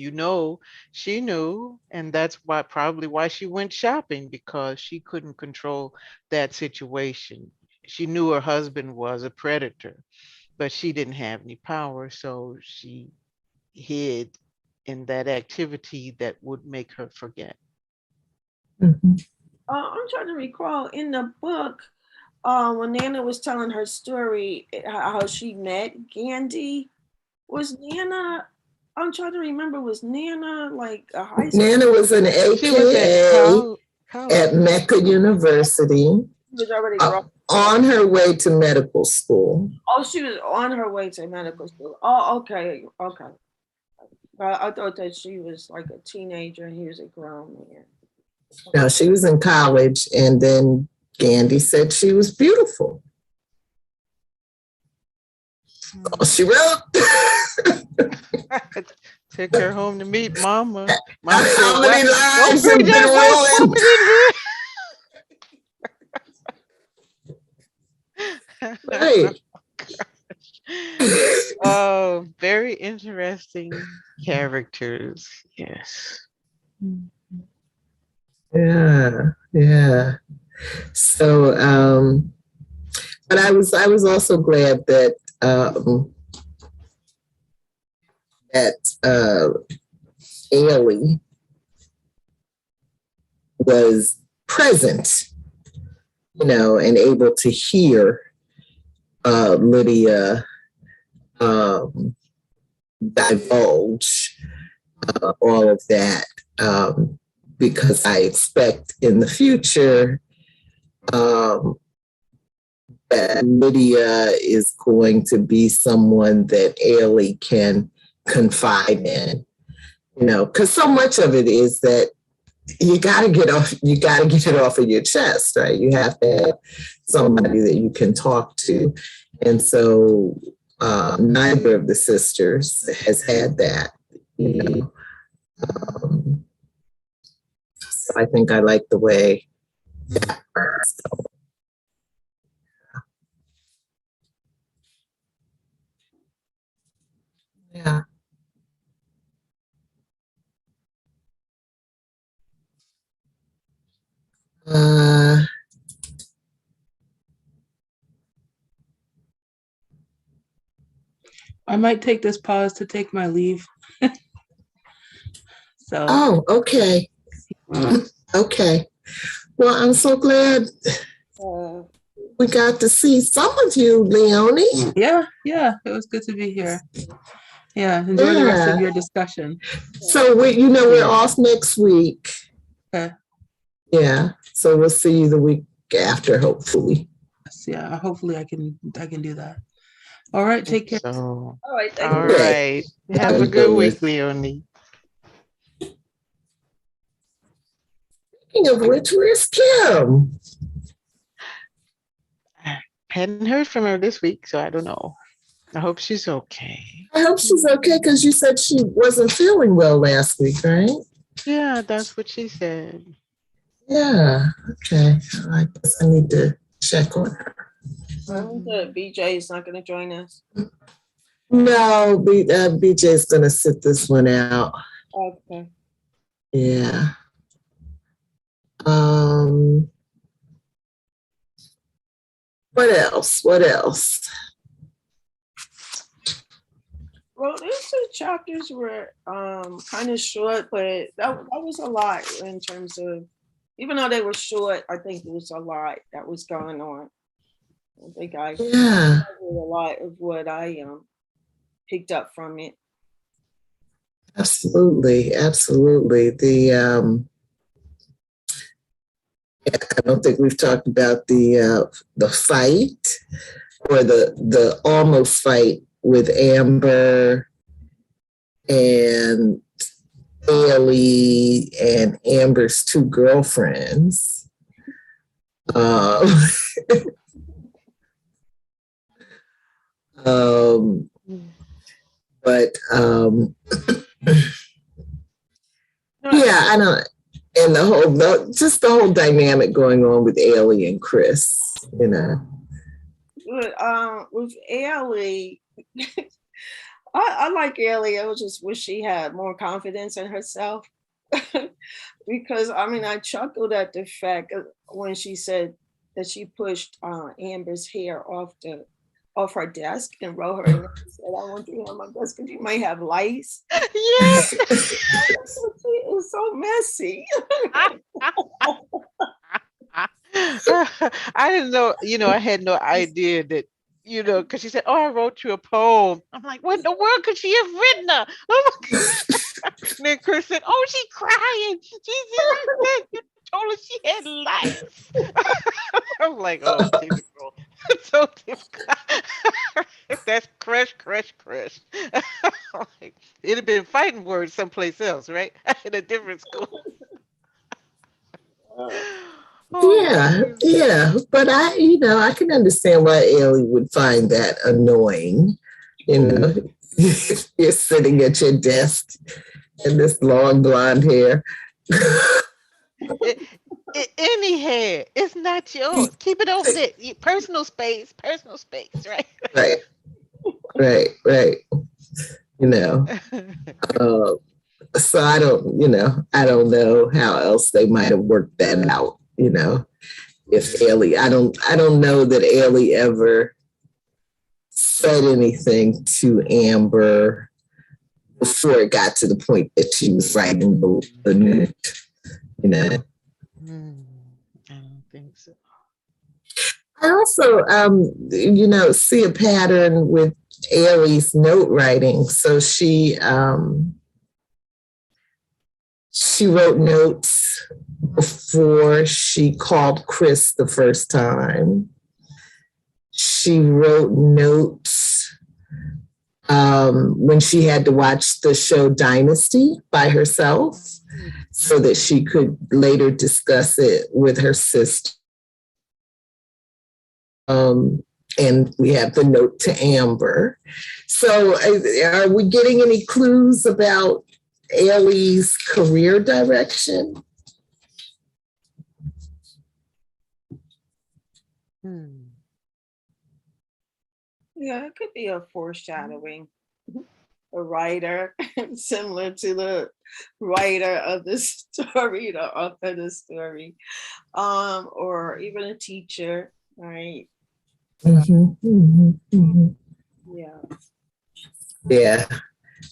She knew, and that's probably why she went shopping, because she couldn't control that situation. She knew her husband was a predator, but she didn't have any power, so she hid in that activity that would make her forget. Mm-hmm. I'm trying to recall in the book, when Nana was telling her story, how she met Gandee, was Nana, I'm trying to remember, was Nana like a high school? Nana was an AKA at Mecca University. She was already on her way to medical school. Oh, she was on her way to medical school. Oh, okay. I thought that she was like a teenager and he was a grown man. No, she was in college, and then Gandee said she was beautiful. Oh, she wrote. Took her home to meet Mama. How many lives have been ruined? Right. Oh, very interesting characters. Yes. Yeah. So, but I was also glad that that Ailey was present, and able to hear Lydia divulge all of that, because I expect in the future that Lydia is going to be someone that Ailey can confide in, because so much of it is that you got to get it off of your chest, right? You have to have somebody that you can talk to. And so neither of the sisters has had that, so I think I like the way that works. So, yeah. I might take this pause to take my leave. So. Oh, okay. Okay. Well, I'm so glad we got to see some of you, Leonie. Yeah, it was good to be here. Yeah, enjoy the rest of your discussion. So we're off next week. Okay. Yeah. So we'll see you the week after, hopefully. Yeah, hopefully I can do that. All right, take care. So, All right. all right. Have a good week, Leonie. Speaking of which, where's Kim? I hadn't heard from her this week, so I don't know. I hope she's okay. I hope she's okay, because you said she wasn't feeling well last week, right? Yeah, that's what she said. Yeah. Okay. I guess I need to check on her. BJ is not going to join us. No, BJ's going to sit this one out. Okay. Yeah. What else? Well, these two chapters were kind of short, but that was a lot in terms of, even though they were short, I think there was a lot that was going on. I think I covered a lot of what I picked up from it. Absolutely. I don't think we've talked about the fight, or the almost fight with Amber and Ailey and Amber's two girlfriends. But yeah, I don't. And the whole dynamic going on with Ailey and Chris, But with Ailey, I like Ailey. I was just wish she had more confidence in herself. Because I chuckled at the fact when she said that she pushed Amber's hair off her desk and wrote her and said, "I want you on my desk because you might have lice." Yes. It was so messy. I didn't know, I had no idea that, because she said, "Oh, I wrote you a poem." I'm like, what in the world could she have written? Oh my God. And then Chris said, "Oh, she's crying. You told her she had lice." I'm like, oh, typical. So typical. That's crush. Like, it'd have been fighting words someplace else, right? In a different school. Yeah. But I can understand why Ailey would find that annoying. You're sitting at your desk and this long blonde hair. Any hair, it's not yours. Keep it over there. Personal space, right? Right. So I don't know how else they might have worked that out. If Ailey, I don't know that Ailey ever said anything to Amber before it got to the point that she was writing the note, you know. I don't think so. I also, see a pattern with Ailey's note writing. So she wrote notes before she called Chris the first time. She wrote notes when she had to watch the show Dynasty by herself so that she could later discuss it with her sister. And we have the note to Amber. So are we getting any clues about Ailey's career direction? Yeah, it could be a foreshadowing. A writer, similar to the writer of the story, the author of the story, or even a teacher, right? Yeah. Yeah.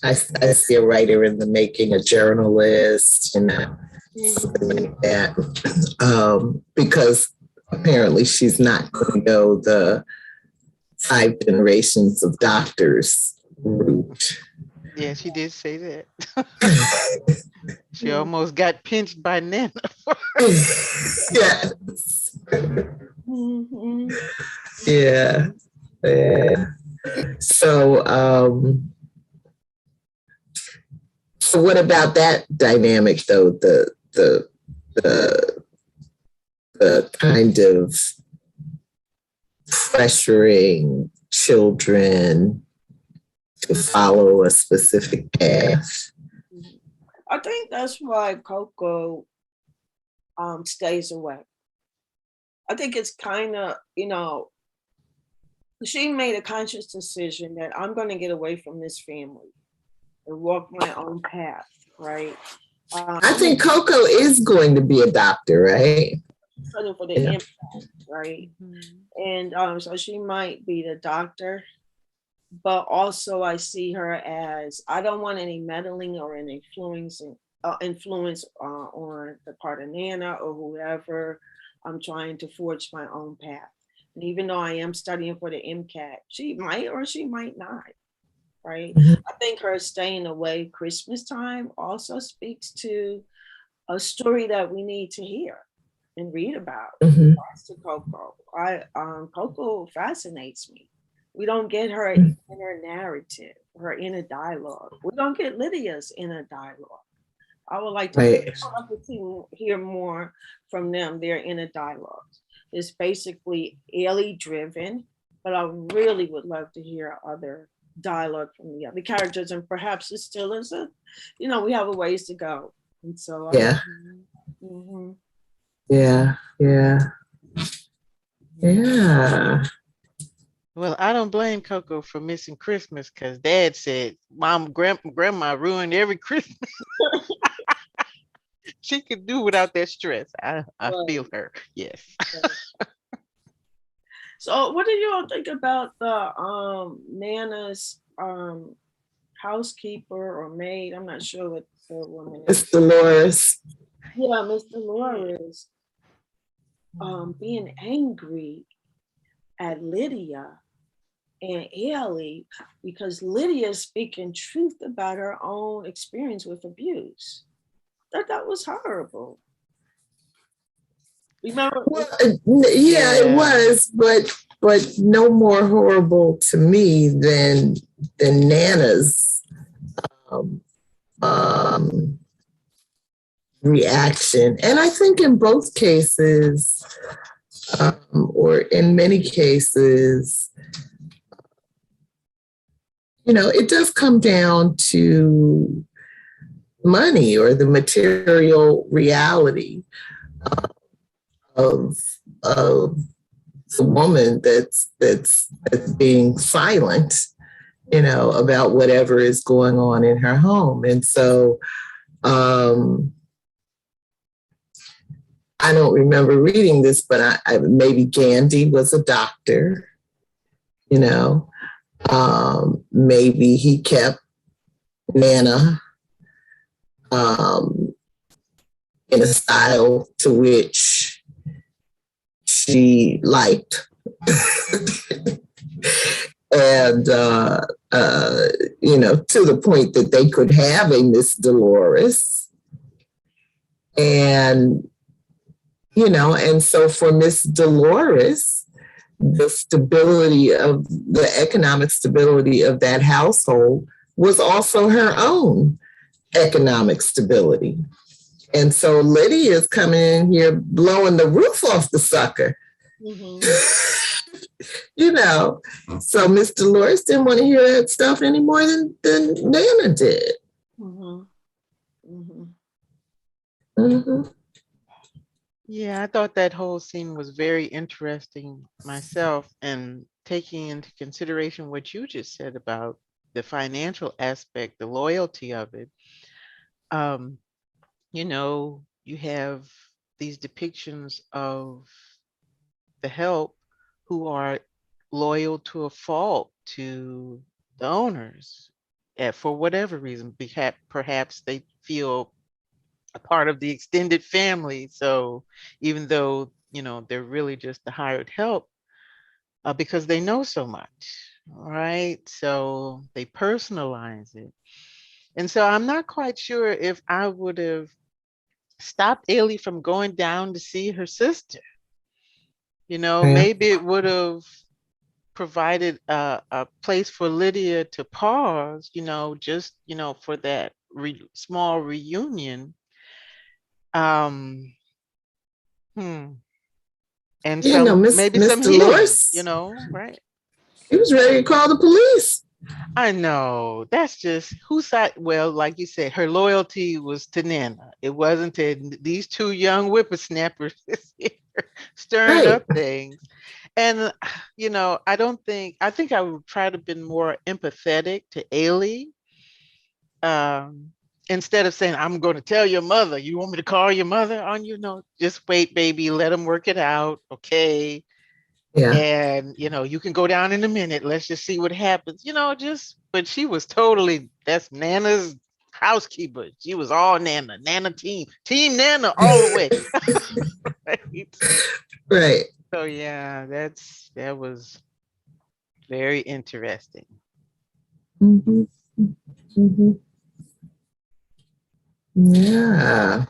I see a writer in the making, a journalist, something like that. Because apparently she's not going to go the 5 generations of doctors route. Yeah, she did say that. She almost got pinched by Nana. Yes. Yeah. So, so what about that dynamic though? The kind of pressuring children to follow a specific path. I think that's why Coco stays away. I think it's kind of, she made a conscious decision that I'm going to get away from this family and walk my own path, right? I think Coco is going to be a doctor, right? For the impact, right? And so she might be the doctor, but also I see her as, I don't want any meddling or any influence on the part of Nana or whoever. I'm trying to forge my own path. And even though I am studying for the MCAT, she might or she might not, right? I think her staying away Christmas time also speaks to a story that we need to hear and read about. To Coco. Coco fascinates me. We don't get her inner narrative, her inner dialogue. We don't get Lydia's inner dialogue. I would like to hear more from them, their inner dialogues. It's basically Ailey driven, but I really would love to hear other dialogue from the other characters, and perhaps it still is we have a ways to go. And so Yeah. Well, I don't blame Coco for missing Christmas because Dad said, Grandma ruined every Christmas. She could do without that stress. I feel her. Yes. So what do you all think about the Nana's housekeeper or maid? I'm not sure what the woman is. Miss Dolores. Yeah, Miss Dolores. Being angry at Lydia and Ailey because Lydia is speaking truth about her own experience with abuse. That was horrible. Remember? Well, it was, but no more horrible to me than Nana's reaction. And I think in both cases, or in many cases, it does come down to money or the material reality of the woman that's being silent, about whatever is going on in her home. And so I don't remember reading this, but I maybe Gandee was a doctor, maybe he kept Nana in a style to which she liked. And, to the point that they could have a Miss Dolores. And, and so for Miss Dolores, the economic stability of that household was also her own economic stability. And so Lydia is coming in here blowing the roof off the sucker. Mm-hmm. So Miss Dolores didn't want to hear that stuff any more than Nana did. Mm-hmm. Mm-hmm. Mm-hmm. Yeah, I thought that whole scene was very interesting myself, and taking into consideration what you just said about the financial aspect, the loyalty of it. You have these depictions of the help who are loyal to a fault to the owners, for whatever reason. Perhaps they feel a part of the extended family. So even though, they're really just the hired help, because they know so much, right? So they personalize it. And so I'm not quite sure if I would have stopped Ailey from going down to see her sister. Maybe it would have provided a place for Lydia to pause, just, for that small reunion. And maybe Miss some Dolores, healing, right? He was ready to call the police. I know. That's just whose side. Well, like you said, her loyalty was to Nana. It wasn't to these two young whippersnappers stirring up things. And, I think I would try to have been more empathetic to Ailey. Instead of saying, I'm going to tell your mother, you want me to call your mother on you? No, just wait, baby, let them work it out. Okay. Yeah. And, you can go down in a minute. Let's just see what happens, but she was totally, that's Nana's housekeeper. She was all Nana team Nana all the way. Right. So yeah, that was very interesting. Mm-hmm. Mm-hmm. Yeah.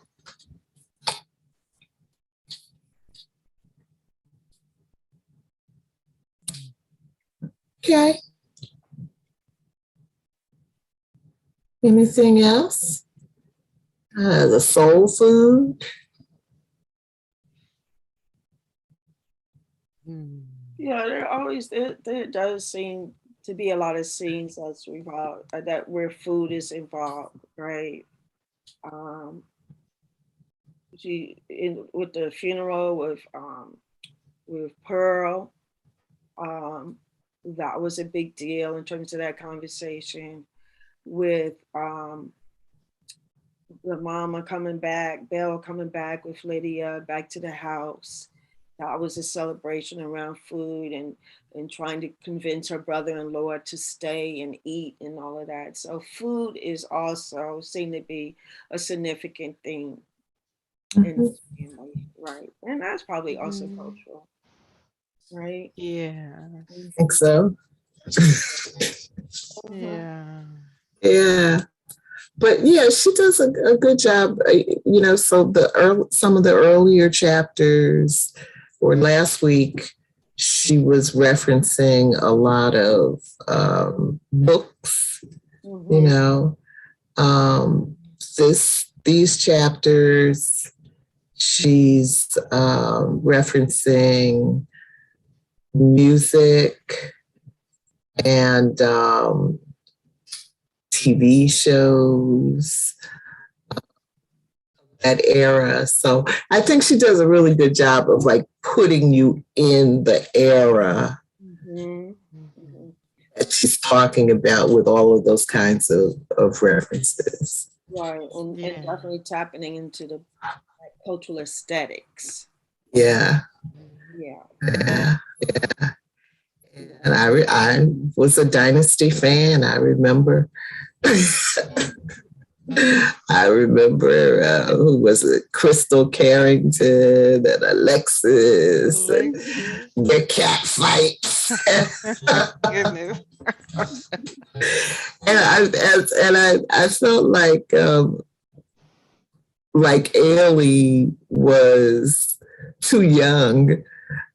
Okay. Anything else? The soul food. Yeah, there does seem to be a lot of scenes that's involved, that where food is involved, right? With the funeral with Pearl, that was a big deal in terms of that conversation. With the mama coming back, Belle coming back with Lydia back to the house. That was a celebration around food and trying to convince her brother-in-law to stay and eat and all of that. So food is also seen to be a significant thing in the family, right? And that's probably also cultural, right? Yeah. I think so. Yeah. Yeah. But yeah, she does a good job. So some of the earlier chapters, or last week, she was referencing a lot of books. These chapters, she's referencing music and TV shows, that era. So I think she does a really good job of putting you in the era that she's talking about with all of those kinds of references. Right, and definitely tapping into the cultural aesthetics. Yeah. And I was a Dynasty fan. I remember I remember who was it? Crystal Carrington and Alexis. And their cat fights. Goodness. And I felt like Ailey was too young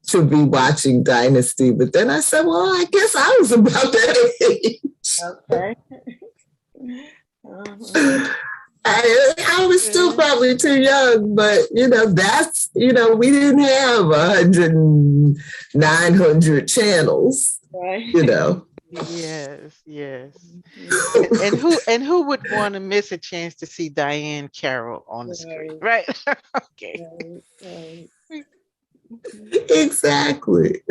to be watching Dynasty, but then I said, well, I guess I was about that age. Okay. I was still probably too young, but that's we didn't have 100, 900 channels, Right. Yes. And who would want to miss a chance to see Diane Carroll on the screen, right? Okay. Right. Exactly.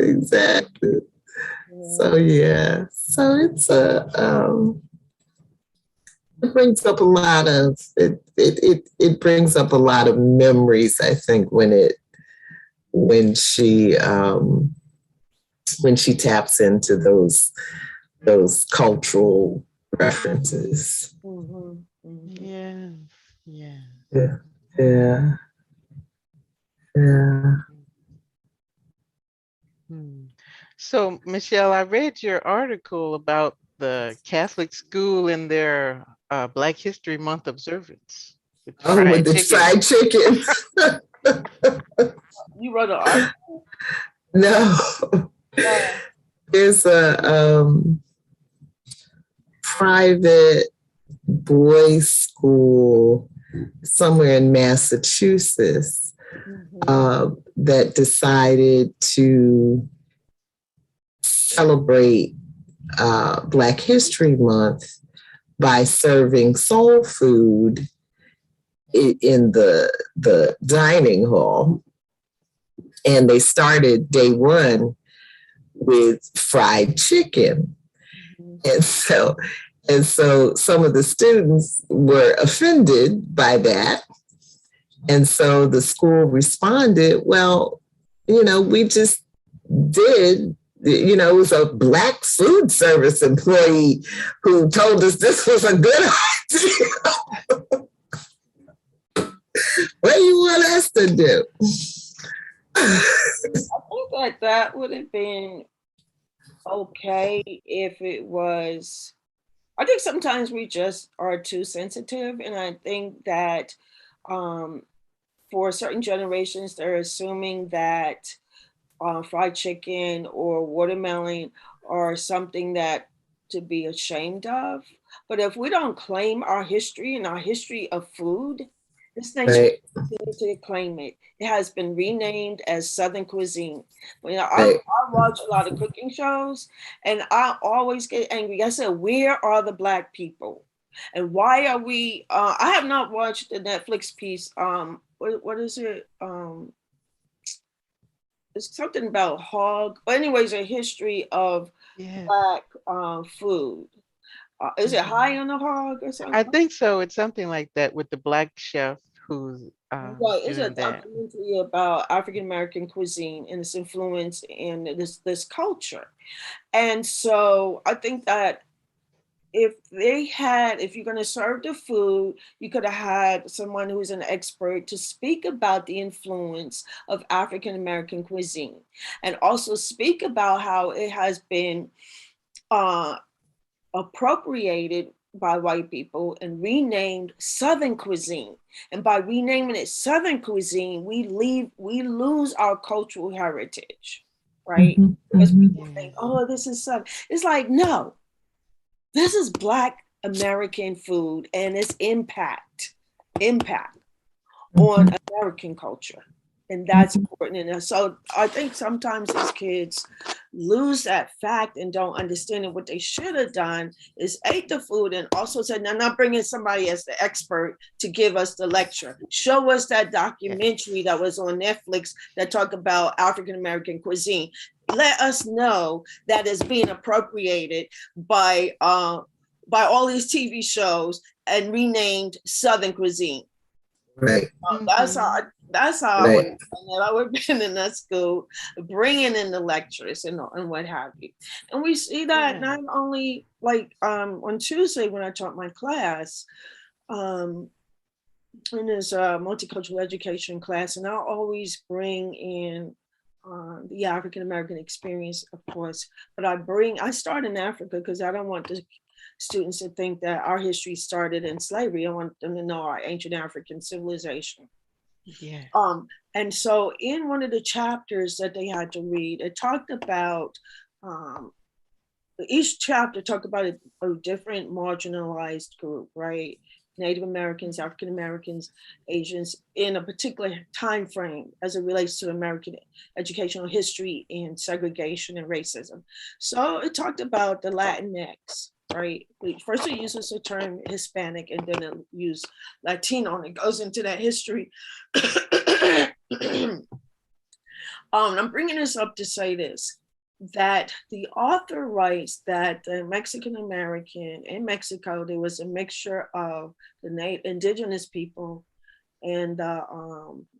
So yeah. So it's it brings up a lot of it brings up a lot of memories, I think, when she taps into those cultural references. Yeah. So, Michelle, I read your article about the Catholic school and their Black History Month observance. With the fried chicken. You wrote an article? No. There's a private boys' school somewhere in Massachusetts that decided to celebrate Black History Month by serving soul food in the dining hall. And they started day one with fried chicken. And so some of the students were offended by that. And so the school responded, well, we just did, it was a Black food service employee who told us this was a good idea. What do you want us to do? I think that would have been okay if it was. I think sometimes we just are too sensitive, and I think that for certain generations, they're assuming that fried chicken or watermelon are something that to be ashamed of. But if we don't claim our history and our history of food, this nation continues to claim it. It has been renamed as Southern cuisine. I watch a lot of cooking shows, and I always get angry. I said, where are the Black people? And why are we? I have not watched the Netflix piece. What is it? It's something about hog. But anyways, a history of Black food. Is it High on the Hog or something? I think so. It's something like that with the Black chef who's it's a documentary about African American cuisine and its influence in this culture. And so I think that if you're going to serve the food, you could have had someone who's an expert to speak about the influence of African American cuisine, and also speak about how it has been appropriated by white people and renamed Southern cuisine. And by renaming it Southern cuisine, we lose our cultural heritage, right? Because people think, oh, this is Southern. It's like, no, this is Black American food and its impact on American culture. And that's important. And so I think sometimes these kids lose that fact and don't understand it. What they should have done is ate the food and also said, now, not bringing somebody as the expert to give us the lecture. Show us that documentary that was on Netflix that talked about African American cuisine. Let us know that it's being appropriated by all these TV shows and renamed Southern cuisine. Right. That's how That's how I would Right. have done it. I would have been in that school, bringing in the lectures and what have you. And we see that not only like on Tuesday when I taught my class, in this multicultural education class, and I'll always bring in the African American experience, of course, but I start in Africa because I don't want the students to think that our history started in slavery. I want them to know our ancient African civilization. Yeah. And so in one of the chapters that they had to read, it talked about each chapter talked about a different marginalized group, right? Native Americans, African Americans, Asians, in a particular time frame as it relates to American educational history and segregation and racism. So it talked about the Latinx, right? First it uses the term Hispanic and then it used Latino and it goes into that history. I'm bringing this up to say this, that the author writes that the Mexican American in Mexico, there was a mixture of the indigenous people and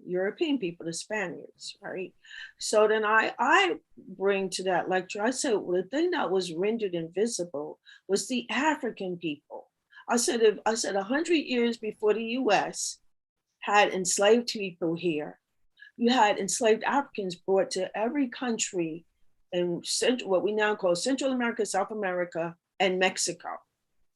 European people, the Spaniards, right? So then I bring to that lecture, I said, well, the thing that was rendered invisible was the African people. I said 100 years before the US had enslaved people here, you had enslaved Africans brought to every country in what we now call Central America, South America, and Mexico.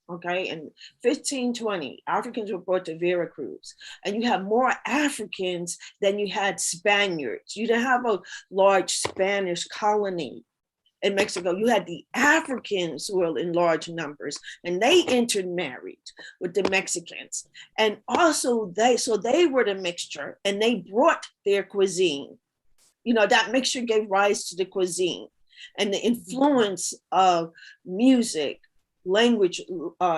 Okay, in 1520, Africans were brought to Veracruz, and you have more Africans than you had Spaniards. You didn't have a large Spanish colony in Mexico. You had the Africans who were in large numbers, and they intermarried with the Mexicans. And also they were the mixture, and they brought their cuisine. You know, that mixture gave rise to the cuisine and the influence of music, language,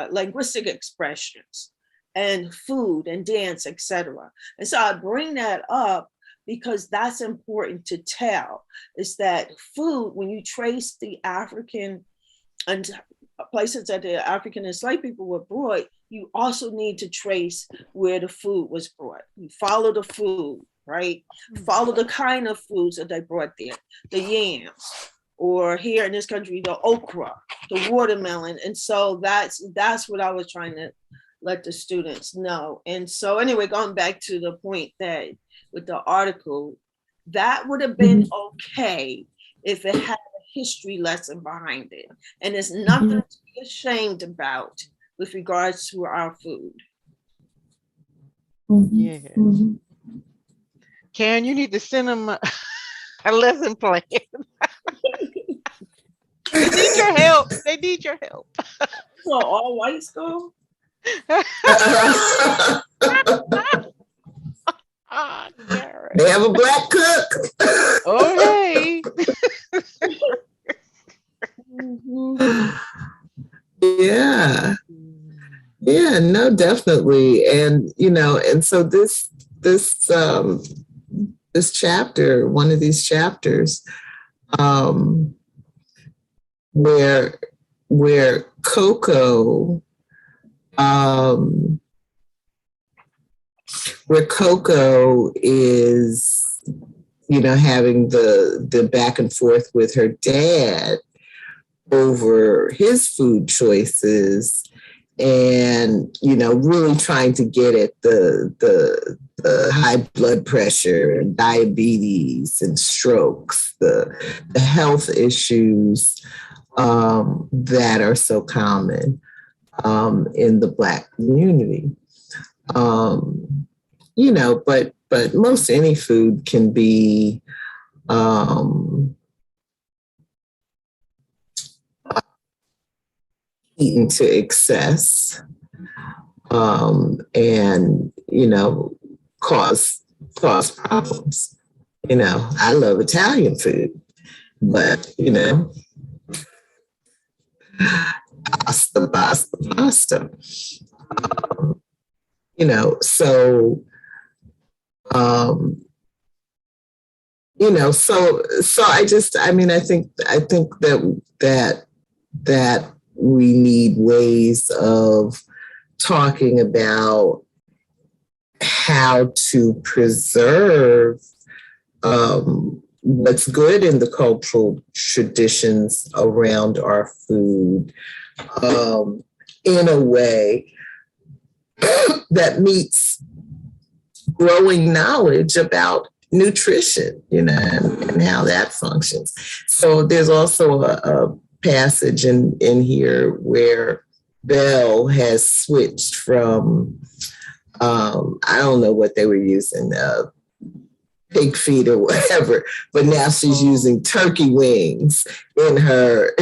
linguistic expressions, and food and dance, etc. And so I bring that up because that's important to tell, is that food, when you trace the African and places that the African enslaved people were brought, you also need to trace where the food was brought. You follow the food, right? Follow the kind of foods that they brought there, the yams, or here in this country, the okra, the watermelon. And so that's what I was trying to let the students know. And so anyway, going back to the point that with the article, that would have been okay if it had a history lesson behind it. And there's nothing to be ashamed about with regards to our food. Yeah. Karen, you need to send them a lesson plan. They need your help. They need your help. So all white school? They have a black cook. Okay. Yeah. Yeah, no, definitely. And, you know, and so this chapter, one of these chapters, where Coco, is, you know, having the back and forth with her dad over his food choices, and, you know, really trying to get at the high blood pressure and diabetes and strokes, the health issues that are so common in the Black community. You know, but most any food can be eaten to excess, and, you know, cause problems. You know, I love Italian food, but, you know, pasta. You know, so, you know, so I think that we need ways of talking about how to preserve what's good in the cultural traditions around our food in a way that meets growing knowledge about nutrition, and how that functions. So there's also a passage in here where Belle has switched from, I don't know what they were using, pig feet or whatever, but now she's using turkey wings in her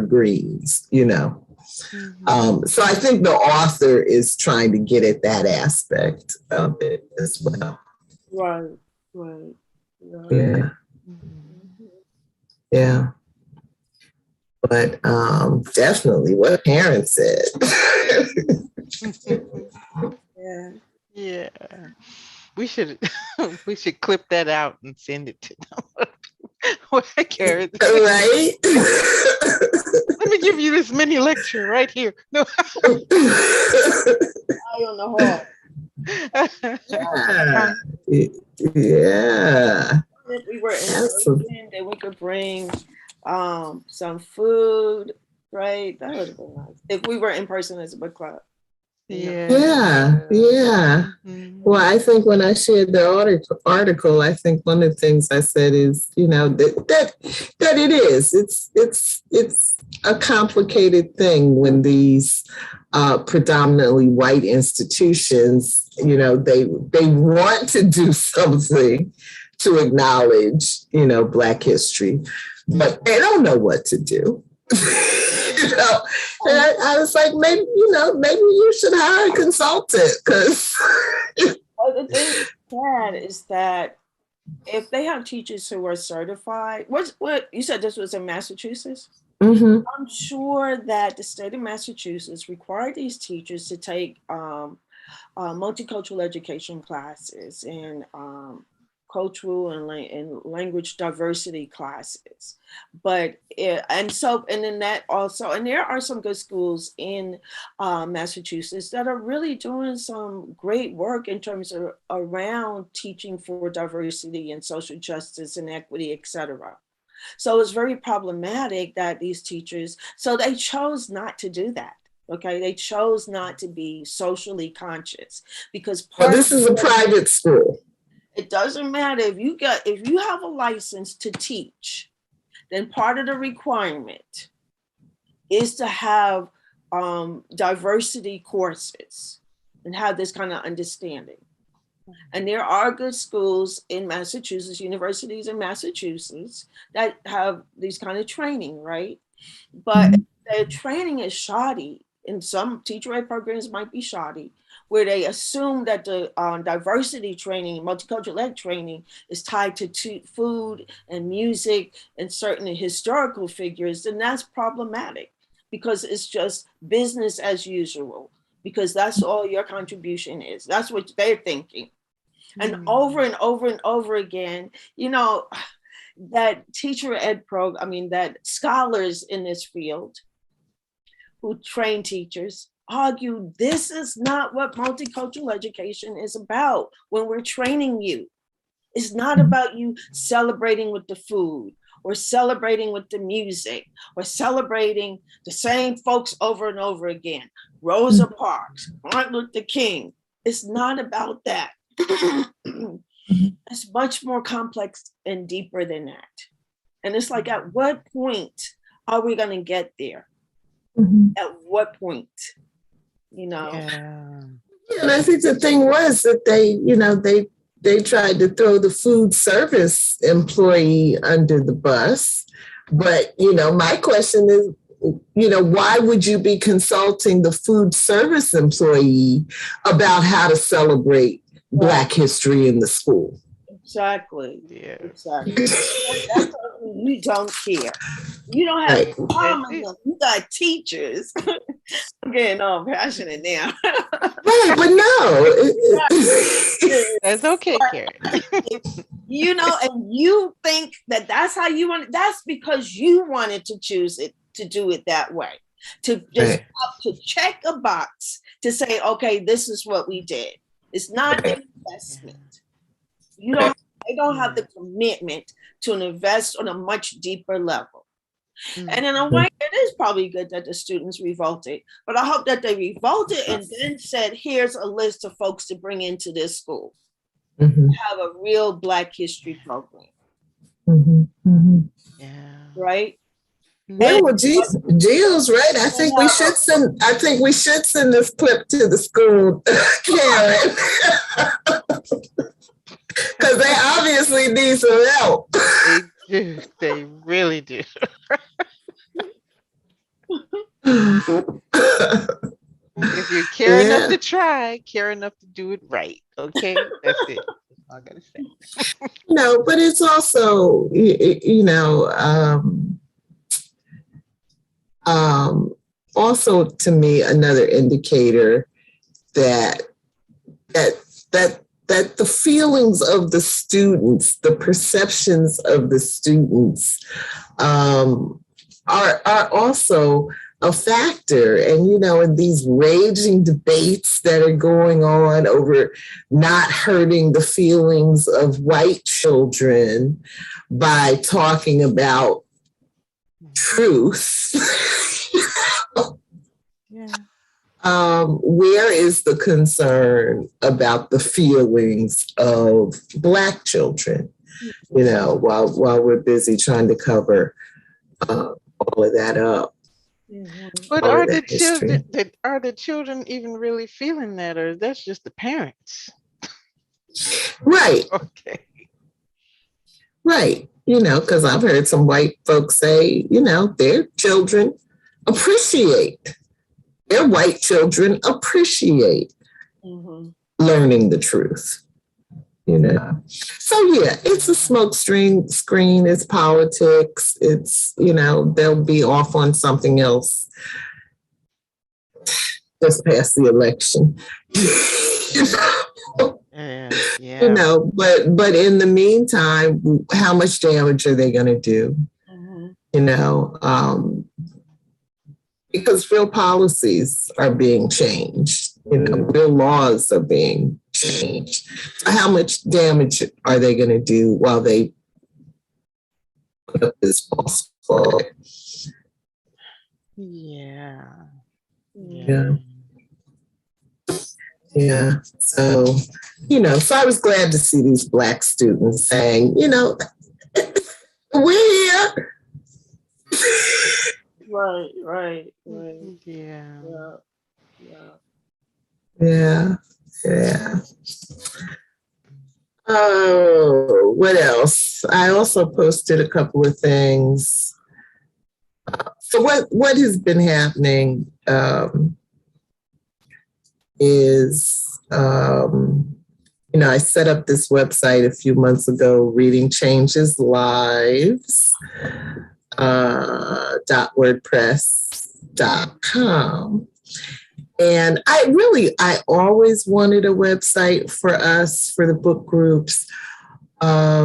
greens, So I think the author is trying to get at that aspect of it as well. Right. Yeah. Yeah. But definitely what parents said. Yeah. We should clip that out and send it to them. Karen. Right? Let me give you this mini lecture right here. No. I don't know. Yeah. If we were in person, then we could bring some food, right? That would have been nice. If we were in person as a book club. Yeah. Well, I think when I shared the article, I think one of the things I said is, that it is. It's a complicated thing when these predominantly white institutions, they want to do something to acknowledge, Black history, but they don't know what to do. And I was like, maybe you should hire a consultant, because. Well, the thing is that if they have teachers who are certified, what you said this was in Massachusetts? Mm-hmm. I'm sure that the state of Massachusetts required these teachers to take multicultural education classes and cultural and language diversity classes, and then that also, and there are some good schools in Massachusetts that are really doing some great work in terms of around teaching for diversity and social justice and equity, etc. So it's very problematic that these teachers, so they chose not to do that. Okay, they chose not to be socially conscious because this is a private school. It doesn't matter if you have a license to teach, then part of the requirement is to have diversity courses and have this kind of understanding. And there are good schools in Massachusetts, universities in Massachusetts that have these kind of training, right? But the training is shoddy, and some teacher ed programs might be shoddy, where they assume that the diversity training, multicultural ed training is tied to food and music and certain historical figures, and that's problematic because it's just business as usual, because that's all your contribution is. That's what they're thinking. And over and over and over again, that teacher ed program, that scholars in this field who train teachers argue this is not what multicultural education is about when we're training you. It's not about you celebrating with the food or celebrating with the music or celebrating the same folks over and over again. Rosa Parks, Martin Luther King. It's not about that. It's much more complex and deeper than that. And it's like, at what point are we going to get there? At what point? Yeah, and I think the thing was that they tried to throw the food service employee under the bus. But, my question is, why would you be consulting the food service employee about how to celebrate Black history in the school? Exactly. Yeah. Exactly. That's you don't care. You don't have you got teachers. I'm getting all passionate now. Right, but no. That's okay, Karen. And you think that that's how you want it. That's because you wanted to choose it, to do it that way. To just to check a box to say, okay, this is what we did. It's not an investment. They don't have the commitment to invest on a much deeper level. And in a way, it is probably good that the students revolted, but I hope that they revolted and then said, here's a list of folks to bring into this school. Have a real Black history program. Yeah. Right? Yeah, well, Jill's right. I think we should send this clip to the school, Karen. Because they obviously need some help. They do. They really do. If you care enough to try, care enough to do it right. Okay, that's it. That's all I gotta say. No, but it's also, also to me another indicator that the feelings of the students, the perceptions of the students, are also a factor. And, in these raging debates that are going on over not hurting the feelings of white children by talking about truth, where is the concern about the feelings of Black children, while we're busy trying to cover all of that up? But are the children even really feeling that, or that's just the parents? Right. Okay. Right. Because I've heard some white folks say, their children appreciate, their white children appreciate learning the truth. So yeah, it's a smoke screen, it's politics, it's, they'll be off on something else just past the election. But in the meantime, how much damage are they going to do? Because real policies are being changed, real laws are being changed. So how much damage are they going to do while they put up this false flag? Yeah. So, so I was glad to see these Black students saying, we're here. Right. Yeah. Oh, what else? I also posted a couple of things. So what has been happening is, I set up this website a few months ago, Reading Changes Lives, .wordpress.com. And I always wanted a website for us, for the book groups. But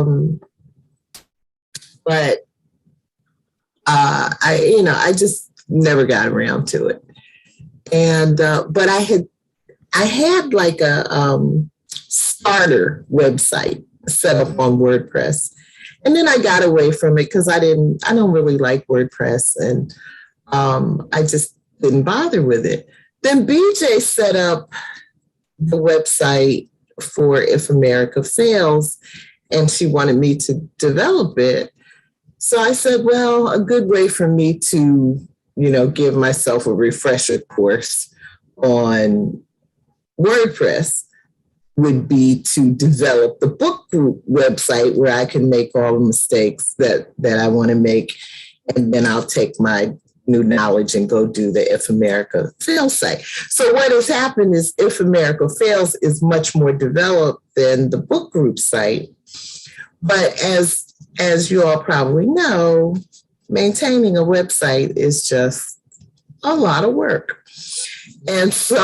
I just never got around to it. And, but I had like a starter website set up on WordPress. And then I got away from it because I don't really like WordPress, and I just didn't bother with it. Then BJ set up the website for If America Fails, and she wanted me to develop it. So I said, well, a good way for me to, give myself a refresher course on WordPress would be to develop the book group website where I can make all the mistakes that I want to make. And then I'll take my new knowledge and go do the If America Fails site. So what has happened is If America Fails is much more developed than the book group site. But as you all probably know, maintaining a website is just a lot of work. And so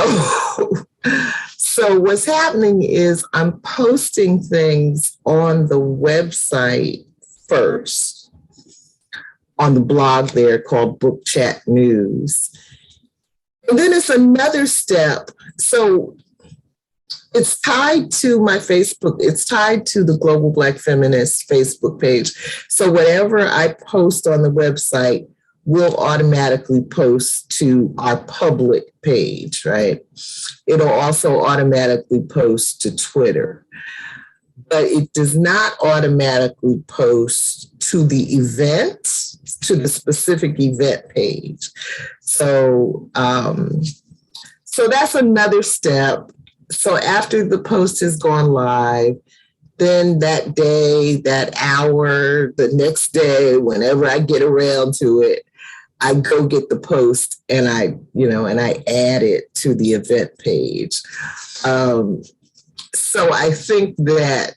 what's happening is I'm posting things on the website first, on the blog there called Book Chat News. And then it's another step. So It's tied to my Facebook. It's tied to the Global Black Feminist Facebook page. So whatever I post on the website will automatically post to our public page, right? It'll also automatically post to Twitter, but it does not automatically post to the event, to the specific event page. So, so that's another step. So after the post has gone live, then that day, that hour, the next day, whenever I get around to it, I go get the post and I add it to the event page. So I think that,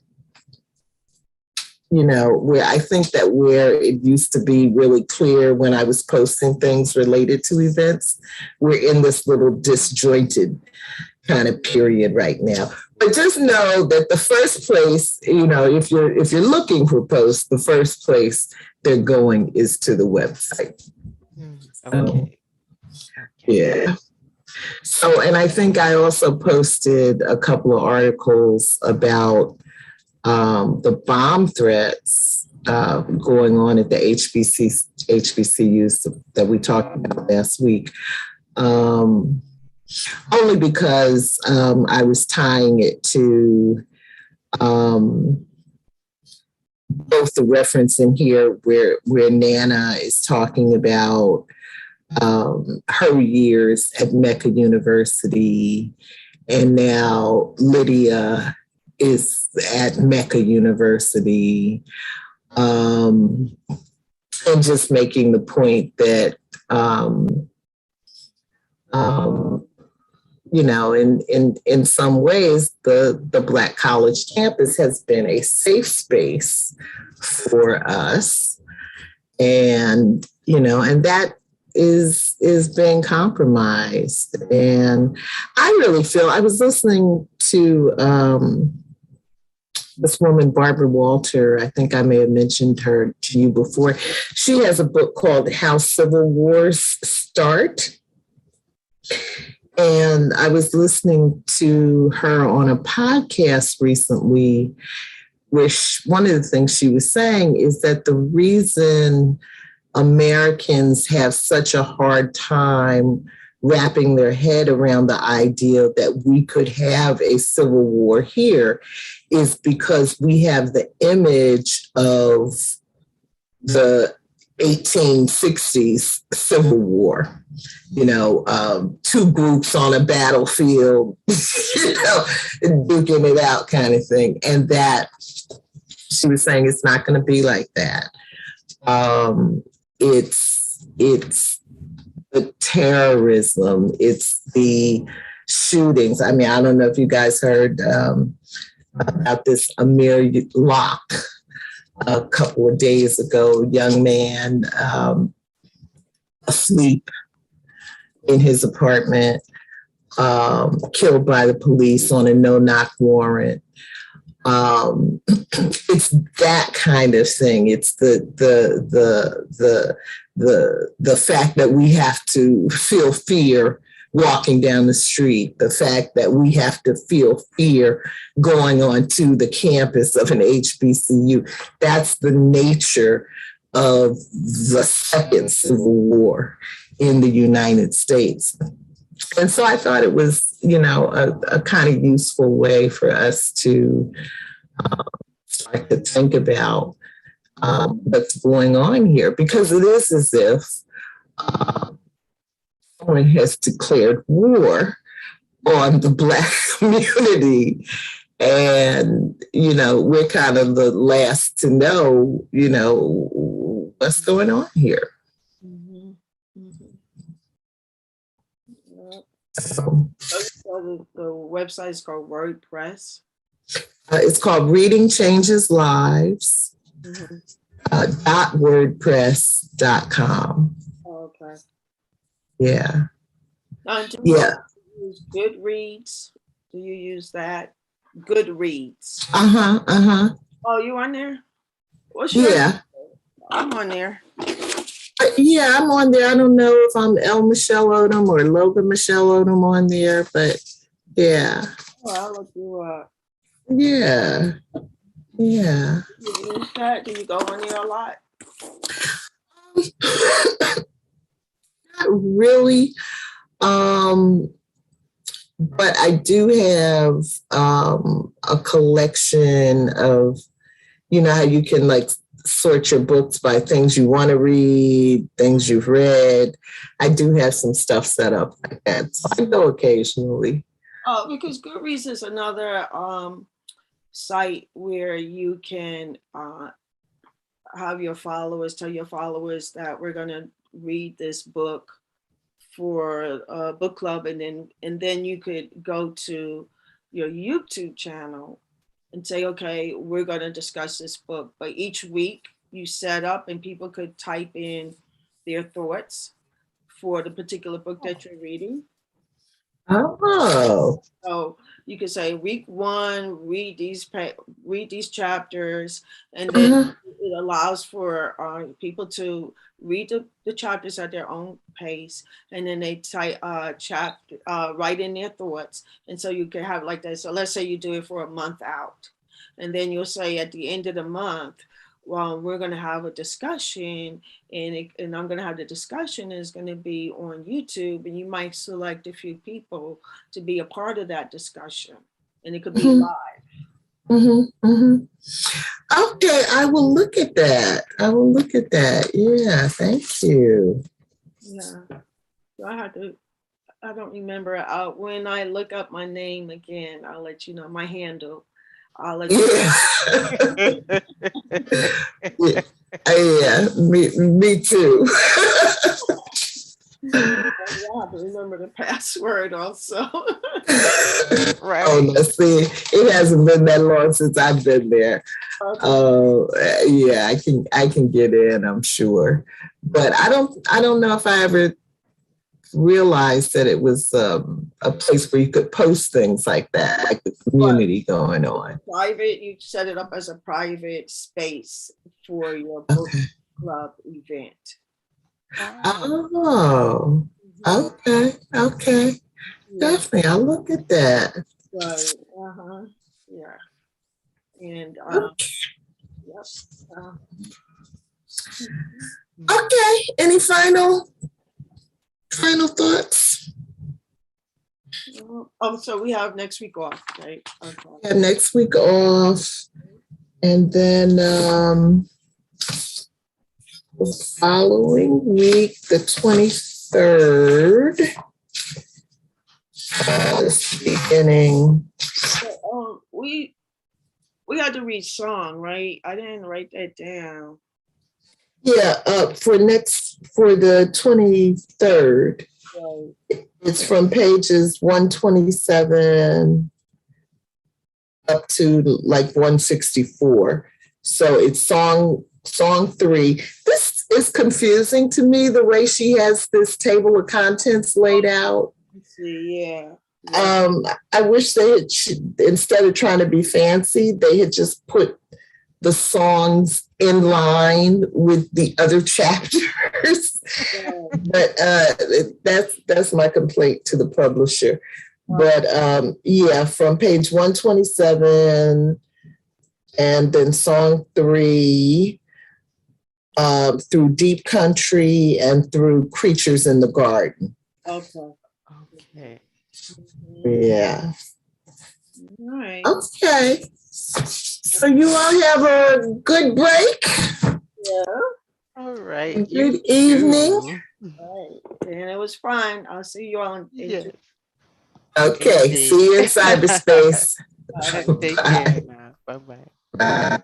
where it used to be really clear when I was posting things related to events, we're in this little disjointed kind of period right now. But just know that the first place, if you're looking for posts, the first place they're going is to the website. Okay. Yeah. So, and I think I also posted a couple of articles about the bomb threats going on at the HBCUs that we talked about last week. Only because I was tying it to both the reference in here where Nana is talking about her years at Mecca University, and now Lydia is at Mecca University, and just making the point that in some ways, the Black college campus has been a safe space for us, and that is being compromised. And I really feel, I was listening to this woman, Barbara Walter. I think I may have mentioned her to you before. She has a book called How Civil Wars Start. And I was listening to her on a podcast recently, where one of the things she was saying is that the reason Americans have such a hard time wrapping their head around the idea that we could have a civil war here is because we have the image of the 1860s Civil War, two groups on a battlefield, duking it out kind of thing. And that she was saying it's not going to be like that. It's the terrorism, it's the shootings. I mean, I don't know if you guys heard about this Amir Locke a couple of days ago, young man asleep in his apartment, killed by the police on a no-knock warrant. It's that kind of thing. It's the fact that we have to feel fear walking down the street, the fact that we have to feel fear going onto the campus of an HBCU. That's the nature of the second Civil War in the United States. And so I thought it was, a kind of useful way for us to start to think about what's going on here, because it is as if someone has declared war on the Black community. And, we're kind of the last to know, what's going on here. Mm-hmm. Mm-hmm. Yep. So the website is called WordPress. It's called Reading Changes Lives. Mm-hmm. .wordpress.com. Oh, okay. Yeah. Do you use Goodreads? Do you use that? Goodreads. Oh, you on there? What's your Yeah. I'm on there. Yeah, I'm on there. I don't know if I'm L. Michelle Odom or Logan Michelle Odom on there, but yeah. I'll look you up. Yeah. Yeah. You use that? Do you go on there a lot? Not really. But I do have a collection of, you know, how you can like sort your books by things you want to read, things you've read. I do have some stuff set up like that. So I go occasionally. Oh, because Goodreads is another site where you can have your followers tell your followers that we're going to read this book for a book club, and then you could go to your YouTube channel and say, okay, we're going to discuss this book. But each week you set up and people could type in their thoughts for the particular book that you're reading. Oh. So you could say week 1, read these chapters, and then it allows for people to read the chapters at their own pace, and then they type write in their thoughts, and so you can have like that. So let's say you do it for a month out, and then you'll say at the end of the month, well, we're going to have a discussion, and I'm going to have the discussion is going to be on YouTube, and you might select a few people to be a part of that discussion, and it could be live. Okay, I will look at that. Yeah, thank you. Yeah, so I don't remember. When I look up my name again, I'll let you know my handle. I'll let you know. Yeah, me too. I have to remember the password also. Right. Oh, no, see, it hasn't been that long since I've been there. Okay. Yeah, I can get in, I'm sure. But I don't know if I ever realized that it was a place where you could post things like that, like the community going on. Private, you set it up as a private space for your book club event. Oh, okay. Yeah. Definitely, I'll look at that. Right. Yeah. And yep. Okay. Any final thoughts? Oh, so we have next week off, right? Okay. Yeah, next week off, and then the following week, the 23rd. Beginning. So, we had to read song, right? I didn't write that down. Yeah, for the 23rd. Right. It's from pages 127 up to like 164. So it's song 3. This is confusing to me, the way she has this table of contents laid out. See, yeah. I wish they had, instead of trying to be fancy, they had just put the songs in line with the other chapters. But that's my complaint to the publisher. But yeah, from page 127 and then song 3 through Deep Country and through Creatures in the Garden. Okay. Yeah. All right. Okay. So you all have a good break. Yeah. All right. Good evening. All right. And it was fun. I'll see you all in Okay. See you in cyberspace. Take care now. Bye-bye. Bye.